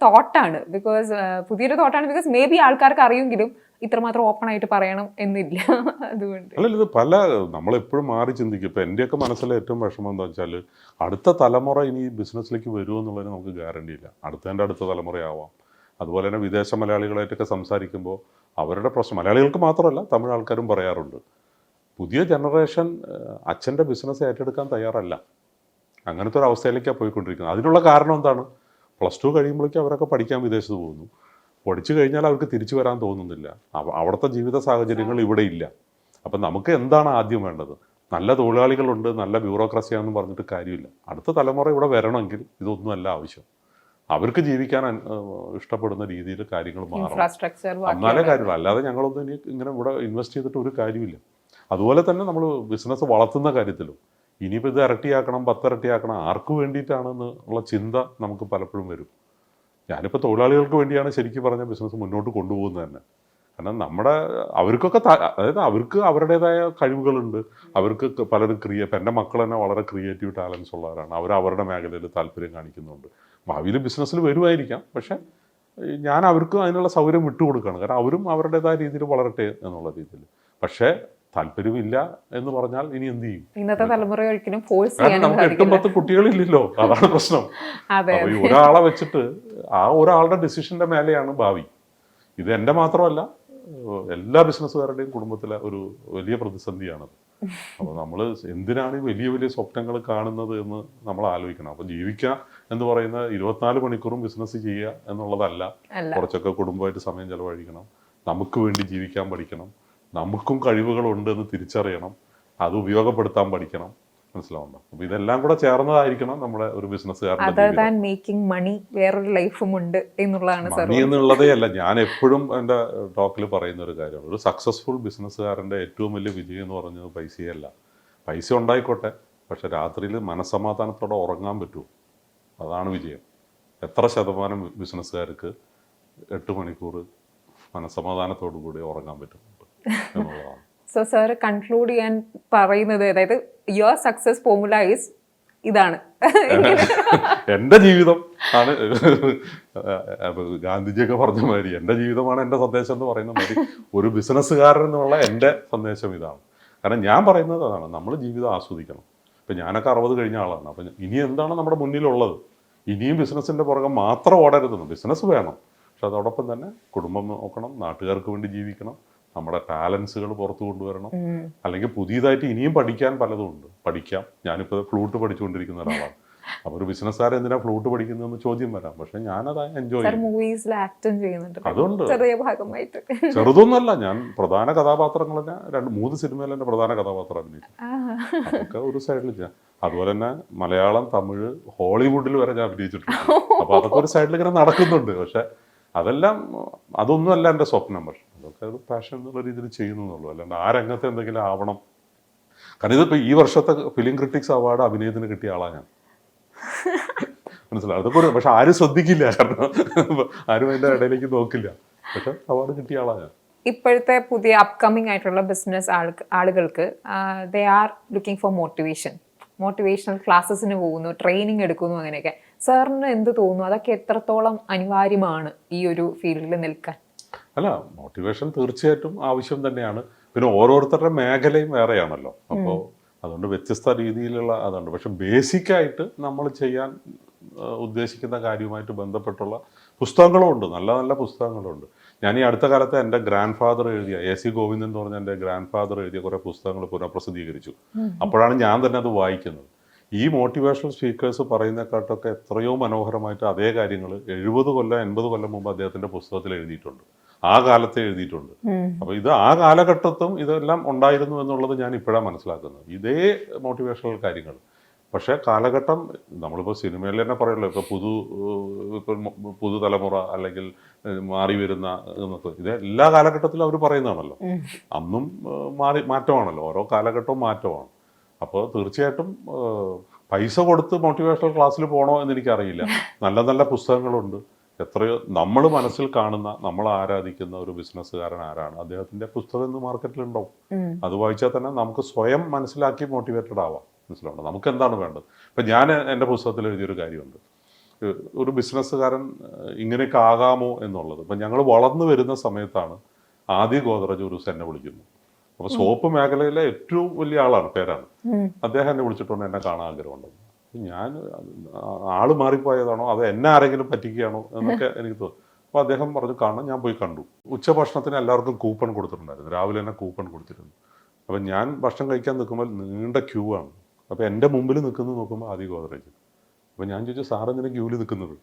S2: തോട്ടാണ്. ബിക്കോസ് മേ ബി ആൾക്കാർക്ക് അറിയെങ്കിലും ഇത്രമാത്രം ഓപ്പൺ ആയിട്ട് പറയണം എന്നില്ല. അതുകൊണ്ട്
S1: അല്ലല്ല, ഇത് നമ്മളെപ്പോഴും മാറി ചിന്തിക്കും. ഇപ്പം എൻ്റെയൊക്കെ മനസ്സിലെ ഏറ്റവും വിഷമം എന്താ വെച്ചാൽ, അടുത്ത തലമുറ ഇനി ബിസിനസ്സിലേക്ക് വരുമോ എന്നുള്ളതിന് നമുക്ക് ഗ്യാരണ്ടി ഇല്ല. അടുത്ത തലമുറയാവാം. അതുപോലെ തന്നെ വിദേശ മലയാളികളായിട്ടൊക്കെ സംസാരിക്കുമ്പോൾ അവരുടെ പ്രശ്നം, മലയാളികൾക്ക് മാത്രമല്ല തമിഴ് ആൾക്കാരും പറയാറുണ്ട്, പുതിയ ജനറേഷൻ അച്ഛൻ്റെ ബിസിനസ് ഏറ്റെടുക്കാൻ തയ്യാറല്ല. അങ്ങനത്തെ ഒരു അവസ്ഥയിലേക്കാണ് പോയിക്കൊണ്ടിരിക്കുന്നത്. അതിനുള്ള കാരണം എന്താണ്? +2 കഴിയുമ്പോഴേക്കും അവരൊക്കെ പഠിക്കാൻ വിദേശത്ത് പോകുന്നു. പഠിച്ചു കഴിഞ്ഞാൽ അവർക്ക് തിരിച്ചു വരാൻ തോന്നുന്നില്ല. അവിടുത്തെ ജീവിത സാഹചര്യങ്ങൾ ഇവിടെ ഇല്ല. അപ്പം നമുക്ക് എന്താണ് ആദ്യം വേണ്ടത്? നല്ല തൊഴിലാളികളുണ്ട്, നല്ല ബ്യൂറോക്രസിയാണെന്ന് പറഞ്ഞിട്ട് കാര്യമില്ല. അടുത്ത തലമുറ ഇവിടെ വരണമെങ്കിൽ ഇതൊന്നുമല്ല ആവശ്യം. അവർക്ക് ജീവിക്കാൻ ഇഷ്ടപ്പെടുന്ന രീതിയിൽ കാര്യങ്ങൾ മാറണം, എന്നാലേ കാര്യമുള്ളൂ. അല്ലാതെ ഞങ്ങളൊന്നും ഇനി ഇങ്ങനെ ഇവിടെ ഇൻവെസ്റ്റ് ചെയ്തിട്ട് ഒരു കാര്യമില്ല. അതുപോലെ തന്നെ നമ്മൾ ബിസിനസ് വളർത്തുന്ന കാര്യത്തിലും ഇനിയിപ്പോൾ ഇത് ഇരട്ടിയാക്കണം, 10 ഇരട്ടിയാക്കണം, ആർക്ക് വേണ്ടിയിട്ടാണെന്ന് ഉള്ള ചിന്ത നമുക്ക് പലപ്പോഴും വരും. ഞാനിപ്പോൾ തൊഴിലാളികൾക്ക് വേണ്ടിയാണ് ശരിക്കും പറഞ്ഞ ബിസിനസ് മുന്നോട്ട് കൊണ്ടുപോകുന്നത് തന്നെ. കാരണം അവർക്കൊക്കെ അതായത് അവർക്ക് അവരുടേതായ കഴിവുകളുണ്ട്. അവർക്ക് പലരും ഇപ്പം എൻ്റെ മക്കൾ തന്നെ വളരെ ക്രിയേറ്റീവ് ടാലൻസ് ഉള്ളവരാണ്. അവരുടെ മേഖലയിൽ താല്പര്യം കാണിക്കുന്നുണ്ട്. ഭാവിയിൽ ബിസിനസ്സിൽ വരുമായിരിക്കാം, പക്ഷേ ഞാൻ അവർക്ക് അതിനുള്ള സൗകര്യം വിട്ടുകൊടുക്കുകയാണ്. കാരണം അവരും അവരുടേതായ രീതിയിൽ വളരട്ടെ എന്നുള്ള രീതിയിൽ. പക്ഷേ താല്പര്യമില്ല എന്ന് പറഞ്ഞാൽ ഇനി എന്ത് ചെയ്യും?
S2: ഇന്നത്തെ തലമുറ ഒരിക്കലും ഫോഴ്സ്
S1: കാരണം
S2: ചെയ്യാനും
S1: നമുക്ക് 8
S2: സാധിക്കില്ല.
S1: 10 കുട്ടികളില്ലല്ലോ, അതാണ് പ്രശ്നം.
S2: അതെ
S1: അപ്പൊ ഈ ഒരാളെ വെച്ചിട്ട് ആ ഒരാളുടെ ഡിസിഷന്റെ മേലെയാണ് ഭാവി. ഇത് എൻ്റെ മാത്രമല്ല, എല്ലാ ബിസിനസ്സുകാരുടെയും കുടുംബത്തിലെ ഒരു വലിയ പ്രതിസന്ധിയാണത്. അപ്പോൾ നമ്മൾ എന്തിനാണ് ഈ വലിയ വലിയ സ്വപ്നങ്ങൾ കാണുന്നത് എന്ന് നമ്മൾ ആലോചിക്കണം. അപ്പോൾ ജീവിക്കുക എന്ന് പറയുന്ന 24 മണിക്കൂറും ബിസിനസ് ചെയ്യുക എന്നുള്ളതല്ല.
S2: അല്ല.
S1: കുറച്ചൊക്കെ കുടുംബമായിട്ട് സമയം ചെലവഴിക്കണം, നമുക്ക് വേണ്ടി ജീവിക്കാൻ പഠിക്കണം, നമുക്കും കഴിവുകളുണ്ട് എന്ന് തിരിച്ചറിയണം, അത് ഉപയോഗപ്പെടുത്താൻ പഠിക്കണം. മനസ്സിലാവുന്നുണ്ടോ? അപ്പോൾ ഇതെല്ലാം കൂടെ ചേർന്നതായിരിക്കണം നമ്മുടെ ഒരു ബിസിനസ്സുകാരൻ്റെ
S2: അതർ ദാൻ മേക്കിംഗ് മണി വേറൊരു ലൈഫും ഉണ്ട് എന്നുള്ളതാണ് സാർ.
S1: മണി എന്നുള്ളതേ അല്ല. ഞാൻ എപ്പോഴും എൻ്റെ ടോക്കിൽ പറയുന്ന ഒരു കാര്യമാണ്, ഒരു സക്സസ്ഫുൾ ബിസിനസ്സുകാരൻ്റെ ഏറ്റവും വലിയ വിജയം എന്ന് പറയുന്നത് പൈസയല്ല. പൈസ ഉണ്ടായിക്കോട്ടെ, പക്ഷെ രാത്രിയിൽ മനസ്സമാധാനത്തോടെ ഉറങ്ങാൻ പറ്റുമോ, അതാണ് വിജയം. എത്ര ശതമാനം ബിസിനസ്സുകാർക്ക് 8 മണിക്കൂർ മനസ്സമാധാനത്തോടു കൂടി ഉറങ്ങാൻ പറ്റും എന്നുള്ളതാണ്.
S2: സോ സാർ കൺക്ലൂഡ് ചെയ്യാൻ പറയുന്നത്, അതായത് യുവർ സക്സസ് ഫോർമുല ഈസ് ഇതാണ്.
S1: എൻ്റെ ജീവിതം ആണ് ഗാന്ധിജിയൊക്കെ പറഞ്ഞ മാതിരി, എൻ്റെ ജീവിതമാണ് എൻ്റെ സന്ദേശം എന്ന് പറയുന്ന മാതിരി ഒരു ബിസിനസ്സുകാരൻ എന്നുള്ള എൻ്റെ സന്ദേശം ഇതാണ്. കാരണം ഞാൻ പറയുന്നത് അതാണ്, നമ്മൾ ജീവിതം ആസ്വദിക്കണം. ഇപ്പം ഞാനൊക്കെ 60 കഴിഞ്ഞ ആളാണ്. അപ്പം ഇനി എന്താണ് നമ്മുടെ മുന്നിലുള്ളത്? ഇനിയും ബിസിനസ്സിൻ്റെ പുറകെ മാത്രം ഓടരുതെന്ന്. ബിസിനസ് വേണം, പക്ഷെ അതോടൊപ്പം തന്നെ കുടുംബം നോക്കണം, നാട്ടുകാർക്ക് വേണ്ടി ജീവിക്കണം, നമ്മുടെ ടാലൻസുകൾ പുറത്തു കൊണ്ടുവരണം. അല്ലെങ്കിൽ പുതിയതായിട്ട് ഇനിയും പഠിക്കാൻ പലതും ഉണ്ട്, പഠിക്കാം. ഞാനിപ്പോൾ ഫ്ലൂട്ട് പഠിച്ചുകൊണ്ടിരിക്കുന്ന ഒരാളാണ്. അപ്പോൾ ഒരു ബിസിനസ്സുകാരൻ എന്തിനാ ഫ്ലൂട്ട് പഠിക്കുന്നതെന്ന് ചോദ്യം വരാം, പക്ഷെ ഞാനത് എൻജോയ് ചെയ്യും. അതുകൊണ്ട് ചെറുതൊന്നുമല്ല, ഞാൻ പ്രധാന കഥാപാത്രങ്ങൾ തന്നെ 2-3 സിനിമയിൽ എൻ്റെ പ്രധാന കഥാപാത്രം അഭിനയിച്ചു. അതൊക്കെ ഒരു സൈഡിൽ ഞാൻ, അതുപോലെ തന്നെ മലയാളം, തമിഴ്, ഹോളിവുഡിൽ വരെ ഞാൻ അഭിനയിച്ചിട്ടുണ്ട്. അപ്പോൾ അതൊക്കെ ഒരു സൈഡിൽ ഇങ്ങനെ നടക്കുന്നുണ്ട്. പക്ഷെ അതൊന്നുമല്ല എൻ്റെ സ്വപ്നം. പക്ഷെ അതൊക്കെ ഒരു പാഷൻ എന്നുള്ള രീതിയിൽ ചെയ്യുന്നുള്ളൂ, അല്ലാണ്ട് ആ രംഗത്ത് എന്തെങ്കിലും ആവണം. കാരണം ഇതിപ്പോൾ ഈ വർഷത്തെ ഫിലിം ക്രിറ്റിക്സ് അവാർഡ് അഭിനയത്തിന് കിട്ടിയ ആളാണ് ഞാൻ. മനസ്സിലാവും. അതൊക്കെ പക്ഷെ ആരും ശ്രദ്ധിക്കില്ല, കാരണം ആരും അതിൻ്റെ ഇടയിലേക്ക് നോക്കില്ല. പക്ഷെ അവാർഡ് കിട്ടിയ ആളാണ് ഞാൻ.
S2: ഇപ്പോഴത്തെ പുതിയ അപ്കമിങ് ആയിട്ടുള്ള ബിസിനസ് ആളുകൾക്ക് they are looking for motivational ക്ലാസ്സസിന് പോകുന്നു, ട്രെയിനിങ് എടുക്കുന്നു, അങ്ങനെയൊക്കെ. സാറിന് എന്ത് തോന്നുന്നു, അതൊക്കെ എത്രത്തോളം അനിവാര്യമാണ് ഈ ഒരു ഫീൽഡിൽ നിൽക്കാൻ?
S1: അല്ല, മോട്ടിവേഷൻ തീർച്ചയായിട്ടും ആവശ്യം തന്നെയാണ്. പിന്നെ ഓരോരുത്തരുടെ മേഖലയും വേറെയാണല്ലോ, അപ്പോൾ അതുകൊണ്ട് വ്യത്യസ്ത രീതിയിലുള്ള അതുണ്ട്. പക്ഷെ ബേസിക്കായിട്ട് നമ്മൾ ചെയ്യാൻ ഉദ്ദേശിക്കുന്ന കാര്യവുമായിട്ട് ബന്ധപ്പെട്ടുള്ള പുസ്തകങ്ങളുമുണ്ട്, നല്ല നല്ല പുസ്തകങ്ങളുണ്ട്. ഞാൻ ഈ അടുത്ത കാലത്ത് എൻ്റെ ഗ്രാൻഡ് ഫാദർ എഴുതിയ AC ഗോവിന്ദൻ എന്ന് പറഞ്ഞ എൻ്റെ ഗ്രാൻഡ് ഫാദർ എഴുതിയ കുറേ പുസ്തകങ്ങൾ പുനഃപ്രസിദ്ധീകരിച്ചു. അപ്പോഴാണ് ഞാൻ തന്നെ അത് വായിക്കുന്നത്. ഈ മോട്ടിവേഷണൽ സ്പീക്കേഴ്സ് പറയുന്നതിനെക്കാട്ടൊക്കെ എത്രയോ മനോഹരമായിട്ട് അതേ കാര്യങ്ങൾ 70 കൊല്ലം 80 കൊല്ലം മുമ്പ് അദ്ദേഹത്തിൻ്റെ പുസ്തകത്തിൽ എഴുതിയിട്ടുണ്ട്, ആ കാലത്തെ എഴുതിയിട്ടുണ്ട്. അപ്പോൾ ഇത് ആ കാലഘട്ടത്തും ഇതെല്ലാം ഉണ്ടായിരുന്നു എന്നുള്ളത് ഞാൻ ഇപ്പോഴാണ് മനസ്സിലാക്കുന്നത്, ഇതേ മോട്ടിവേഷണൽ കാര്യങ്ങൾ. പക്ഷേ കാലഘട്ടം, നമ്മളിപ്പോൾ സിനിമയിൽ തന്നെ പറയുമല്ലോ, ഇപ്പോൾ പുതുതലമുറ അല്ലെങ്കിൽ മാറി വരുന്ന എന്നൊക്കെ, ഇത് എല്ലാ കാലഘട്ടത്തിലും അവർ പറയുന്നതാണല്ലോ. അന്നും മാറ്റമാണല്ലോ, ഓരോ കാലഘട്ടവും മാറ്റമാണ്. അപ്പോൾ തീർച്ചയായിട്ടും പൈസ കൊടുത്ത് മോട്ടിവേഷണൽ ക്ലാസ്സിൽ പോകണോ എന്ന് എനിക്കറിയില്ല. നല്ല നല്ല പുസ്തകങ്ങളുണ്ട്. എത്രയോ നമ്മൾ മനസ്സിൽ കാണുന്ന, നമ്മൾ ആരാധിക്കുന്ന ഒരു ബിസിനസ്സുകാരൻ ആരാണ്, അദ്ദേഹത്തിൻ്റെ പുസ്തകം ഇന്ന് മാർക്കറ്റിലുണ്ടാവും. അത് വായിച്ചാൽ തന്നെ നമുക്ക് സ്വയം മനസ്സിലാക്കി മോട്ടിവേറ്റഡ് ആവാം. മനസ്സിലാവണം നമുക്ക് എന്താണ് വേണ്ടത്. ഇപ്പം ഞാൻ എൻ്റെ പുസ്തകത്തിൽ എഴുതിയൊരു കാര്യമുണ്ട്, ഒരു ബിസിനസ്സുകാരൻ ഇങ്ങനെയൊക്കെ ആകാമോ എന്നുള്ളത്. ഇപ്പം ഞങ്ങൾ വളർന്നു വരുന്ന സമയത്താണ് ആദി ഗോദ്റേജ് ഒരു ദിവസം എന്നെ വിളിക്കുന്നു. അപ്പോൾ സോപ്പ് മേഖലയിലെ ഏറ്റവും വലിയ ആളാണ്, പേരാണ്. അദ്ദേഹം എന്നെ വിളിച്ചിട്ടുണ്ട്, എന്നെ കാണാൻ ആഗ്രഹമുണ്ടെന്ന്. ഞാൻ ആള് മാറിപ്പോയതാണോ അതോ എന്നെ ആരെങ്കിലും പറ്റിക്കുകയാണോ എന്നൊക്കെ എനിക്ക് തോന്നി. അപ്പോൾ അദ്ദേഹം പറഞ്ഞു കാണാൻ. ഞാൻ പോയി കണ്ടു. ഉച്ചഭക്ഷണത്തിന് എല്ലാവർക്കും കൂപ്പൺ കൊടുത്തിട്ടുണ്ടായിരുന്നു, രാവിലെ തന്നെ കൂപ്പൺ കൊടുത്തിരുന്നു. അപ്പം ഞാൻ ഭക്ഷണം കഴിക്കാൻ നിൽക്കുമ്പോൾ നീണ്ട ക്യൂ ആണ്. അപ്പോൾ എൻ്റെ മുമ്പിൽ നിൽക്കുന്നത് നോക്കുമ്പോൾ ആദി ഗോദ്റേജ്. അപ്പോൾ ഞാൻ ചോദിച്ചു, സാറ് എന്തിനാ ക്യൂവിൽ നിൽക്കുന്നത്?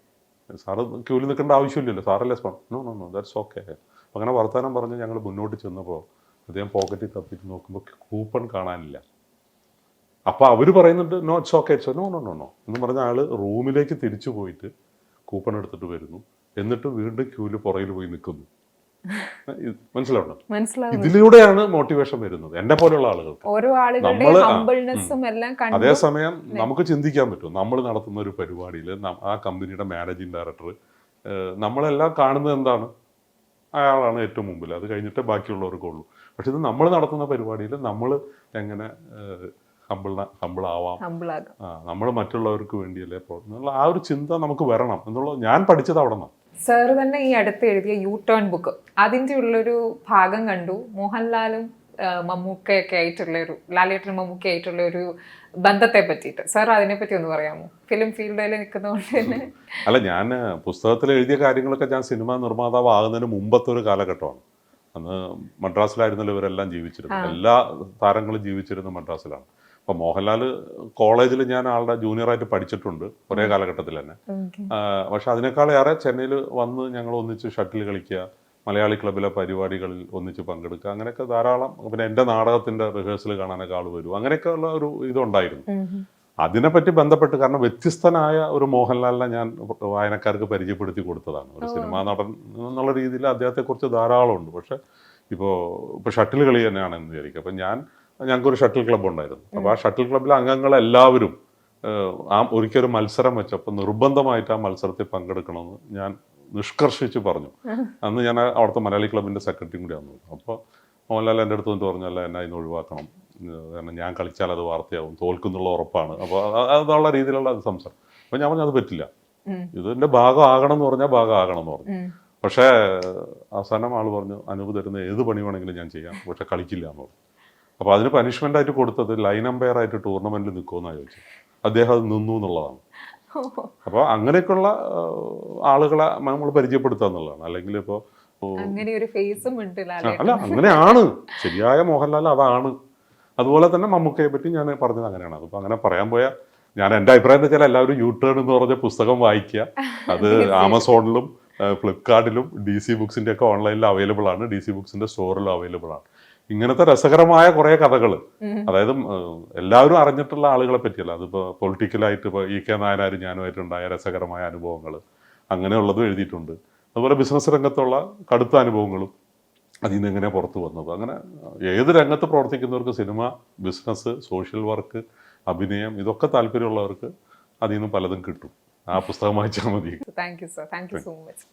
S1: സാറ് ക്യൂവിൽ നിൽക്കേണ്ട ആവശ്യമില്ലല്ലോ, സാറല്ലേ സ്പോൺ. No that's okay. അങ്ങനെ വർത്തമാനം പറഞ്ഞ് ഞങ്ങൾ മുന്നോട്ട് ചെന്നപ്പോൾ അദ്ദേഹം പോക്കറ്റിൽ തപ്പിച്ച് നോക്കുമ്പോൾ കൂപ്പൺ കാണാനില്ല. അപ്പോൾ അവർ പറയുന്നുണ്ട് no it's okay, it's no എന്ന് പറഞ്ഞ ആൾ റൂമിലേക്ക് തിരിച്ചു പോയിട്ട് കൂപ്പൺ എടുത്തിട്ട് വരുന്നു. എന്നിട്ട് വീണ്ടും ക്യൂവിൽ പുറകിൽ പോയി നിൽക്കുന്നു. മനസ്സിലാവണം. ഇതിലൂടെയാണ് മോട്ടിവേഷൻ വരുന്നത് എന്നെ പോലെയുള്ള ആളുകൾക്ക്. അതേസമയം നമുക്ക് ചിന്തിക്കാൻ പറ്റും, നമ്മൾ നടത്തുന്ന ഒരു പരിപാടിയിൽ ആ കമ്പനിയുടെ മാനേജിങ് ഡയറക്ടർ നമ്മളെല്ലാം കാണുന്നത് എന്താണ്, അയാളാണ് ഏറ്റവും മുമ്പിൽ, അത് കഴിഞ്ഞിട്ടേ ബാക്കിയുള്ളവർക്കുള്ളൂ. പക്ഷെ ഇത് നമ്മൾ നടത്തുന്ന പരിപാടിയിൽ നമ്മൾ എങ്ങനെ ഹമ്പിളാവാം, നമ്മൾ മറ്റുള്ളവർക്ക് വേണ്ടിയല്ലേ എന്നുള്ള ആ ഒരു ചിന്ത നമുക്ക് വരണം എന്നുള്ളത് ഞാൻ പഠിച്ചത് അവിടെ നിന്നാണ്.
S2: സാറ് തന്നെ ഈ അടുത്ത് എഴുതിയ യു ടേൺ ബുക്ക്, അതിൻ്റെ ഉള്ളൊരു ഭാഗം കണ്ടു. മോഹൻലാലും മമ്മൂക്കയൊക്കെ ആയിട്ടുള്ള ഒരു ലാലേട്ടനും മമ്മൂക്ക ആയിട്ടുള്ള ഒരു ബന്ധത്തെ പറ്റിയിട്ട് സാർ അതിനെ പറ്റി ഒന്ന് പറയാമോ? ഫിലിം ഫീൽഡിൽ നിൽക്കുന്നതുകൊണ്ട് തന്നെ.
S1: അല്ല, ഞാൻ പുസ്തകത്തിൽ എഴുതിയ കാര്യങ്ങളൊക്കെ ഞാൻ സിനിമാ നിർമ്മാതാവ് ആകുന്നതിന് മുമ്പത്തെ ഒരു കാലഘട്ടമാണ്. അന്ന് മദ്രാസിലായിരുന്നല്ലോ ഇവരെല്ലാം ജീവിച്ചിരുന്നത്. എല്ലാ താരങ്ങളും ജീവിച്ചിരുന്നത് മദ്രാസിലാണ്. അപ്പോൾ മോഹൻലാൽ കോളേജിൽ ഞാൻ ആളുടെ ജൂനിയറായിട്ട് പഠിച്ചിട്ടുണ്ട് ഒരേ കാലഘട്ടത്തിൽ തന്നെ. പക്ഷെ അതിനേക്കാളേറെ ചെന്നൈയിൽ വന്ന് ഞങ്ങൾ ഒന്നിച്ച് ഷട്ടിൽ കളിക്കുക, മലയാളി ക്ലബിലെ പരിപാടികളിൽ ഒന്നിച്ച് പങ്കെടുക്കുക, അങ്ങനെയൊക്കെ ധാരാളം. പിന്നെ എൻ്റെ നാടകത്തിൻ്റെ റിഹേഴ്സൽ കാണാനൊക്കെ ആൾ വരും, അങ്ങനെയൊക്കെ ഉള്ള ഒരു ഇതുണ്ടായിരുന്നു. അതിനെപ്പറ്റി ബന്ധപ്പെട്ട്, കാരണം വ്യത്യസ്തനായ ഒരു മോഹൻലാലിനെ ഞാൻ വായനക്കാർക്ക് പരിചയപ്പെടുത്തി കൊടുത്തതാണ്. ഒരു സിനിമാ നടൻ എന്നുള്ള രീതിയിൽ അദ്ദേഹത്തെക്കുറിച്ച് ധാരാളം ഉണ്ട്. പക്ഷെ ഇപ്പോൾ ഷട്ടിൽ കളി തന്നെയാണെന്ന് വിചാരിക്കുക. അപ്പം ഞങ്ങൾക്കൊരു ഷട്ടിൽ ക്ലബ്ബ് ഉണ്ടായിരുന്നു. അപ്പോൾ ആ ഷട്ടിൽ ക്ലബ്ബിലെ അംഗങ്ങളെല്ലാവരും ഒരിക്കലൊരു മത്സരം വെച്ചപ്പോൾ നിർബന്ധമായിട്ട് ആ മത്സരത്തിൽ പങ്കെടുക്കണമെന്ന് ഞാൻ നിഷ്കർഷിച്ച് പറഞ്ഞു. അന്ന് ഞാൻ അവിടുത്തെ മലയാളി ക്ലബിൻ്റെ സെക്രട്ടറിയും കൂടി ആയിരുന്നു. അപ്പോൾ മോഹൻലാൽ എൻ്റെ അടുത്ത് വന്നിട്ട് പറഞ്ഞല്ല, എന്നെ ഇന്ന് ഒഴിവാക്കണം, കാരണം ഞാൻ കളിച്ചാൽ അത് വാർത്തയാവും, തോൽക്കുന്നുള്ള ഉറപ്പാണ്. അപ്പോൾ അതുള്ള രീതിയിലുള്ള സംസാരം. അപ്പോൾ ഞാൻ പറഞ്ഞു അത് പറ്റില്ല, ഇതിൻ്റെ ഭാഗമാകണം എന്ന് പറഞ്ഞാൽ ഭാഗമാകണം എന്ന് പറഞ്ഞു. പക്ഷേ അവസാനം ആൾ പറഞ്ഞു, അനൂപ് തരുന്ന ഏത് പണി വേണമെങ്കിലും ഞാൻ ചെയ്യാം, പക്ഷെ കളിക്കില്ല എന്ന് പറഞ്ഞു. അപ്പോൾ അതിന് പനിഷ്മെൻ്റായിട്ട് കൊടുത്തത് ലൈൻ അമ്പയറായിട്ട് ടൂർണമെൻറ്റിൽ നിൽക്കുമെന്നാണ് ചോദിച്ചത്. അദ്ദേഹം അത് നിന്നു എന്നുള്ളതാണ്. അപ്പോൾ അങ്ങനെയൊക്കെയുള്ള ആളുകളെ നമ്മൾ പരിചയപ്പെടുത്തുക എന്നുള്ളതാണ്. അല്ലെങ്കിൽ ഇപ്പോൾ അല്ല, അങ്ങനെയാണ് ശരിയായ മോഹൻലാൽ, അതാണ്. അതുപോലെ തന്നെ മമ്മൂക്കയെ പറ്റി ഞാൻ പറഞ്ഞത് അങ്ങനെയാണ്. അതിപ്പോൾ അങ്ങനെ പറയാൻ പോയാൽ ഞാൻ എൻ്റെ അഭിപ്രായം എന്ന് വെച്ചാൽ എല്ലാവരും യൂട്ടേൺ എന്ന് പറഞ്ഞ പുസ്തകം വായിക്കുക. അത് ആമസോണിലും ഫ്ലിപ്കാർട്ടിലും DC ബുക്സിൻ്റെ ഒക്കെ ഓൺലൈനിൽ അവൈലബിൾ ആണ്, DC ബുക്സിൻ്റെ സ്റ്റോറിലും അവൈലബിൾ ആണ്. ഇങ്ങനത്തെ രസകരമായ കുറേ കഥകൾ, അതായത് എല്ലാവരും അറിഞ്ഞിട്ടുള്ള ആളുകളെ പറ്റിയല്ല, അതിപ്പോൾ പൊളിറ്റിക്കലായിട്ട് ഇപ്പോൾ EK നായനാരും ഞാനുമായിട്ടുണ്ടായ രസകരമായ അനുഭവങ്ങൾ അങ്ങനെയുള്ളതും എഴുതിയിട്ടുണ്ട്. അതുപോലെ ബിസിനസ് രംഗത്തുള്ള കടുത്ത അനുഭവങ്ങളും അതിൽ നിന്ന് എങ്ങനെ പുറത്തു വന്നത്, അങ്ങനെ ഏത് രംഗത്ത് പ്രവർത്തിക്കുന്നവർക്ക് സിനിമ, ബിസിനസ്, സോഷ്യൽ വർക്ക്, അഭിനയം, ഇതൊക്കെ താല്പര്യമുള്ളവർക്ക് അതിൽ നിന്ന് പലതും കിട്ടും. ആ പുസ്തകം വായിച്ചാൽ മതി.
S2: Thank you sir, thank you so much.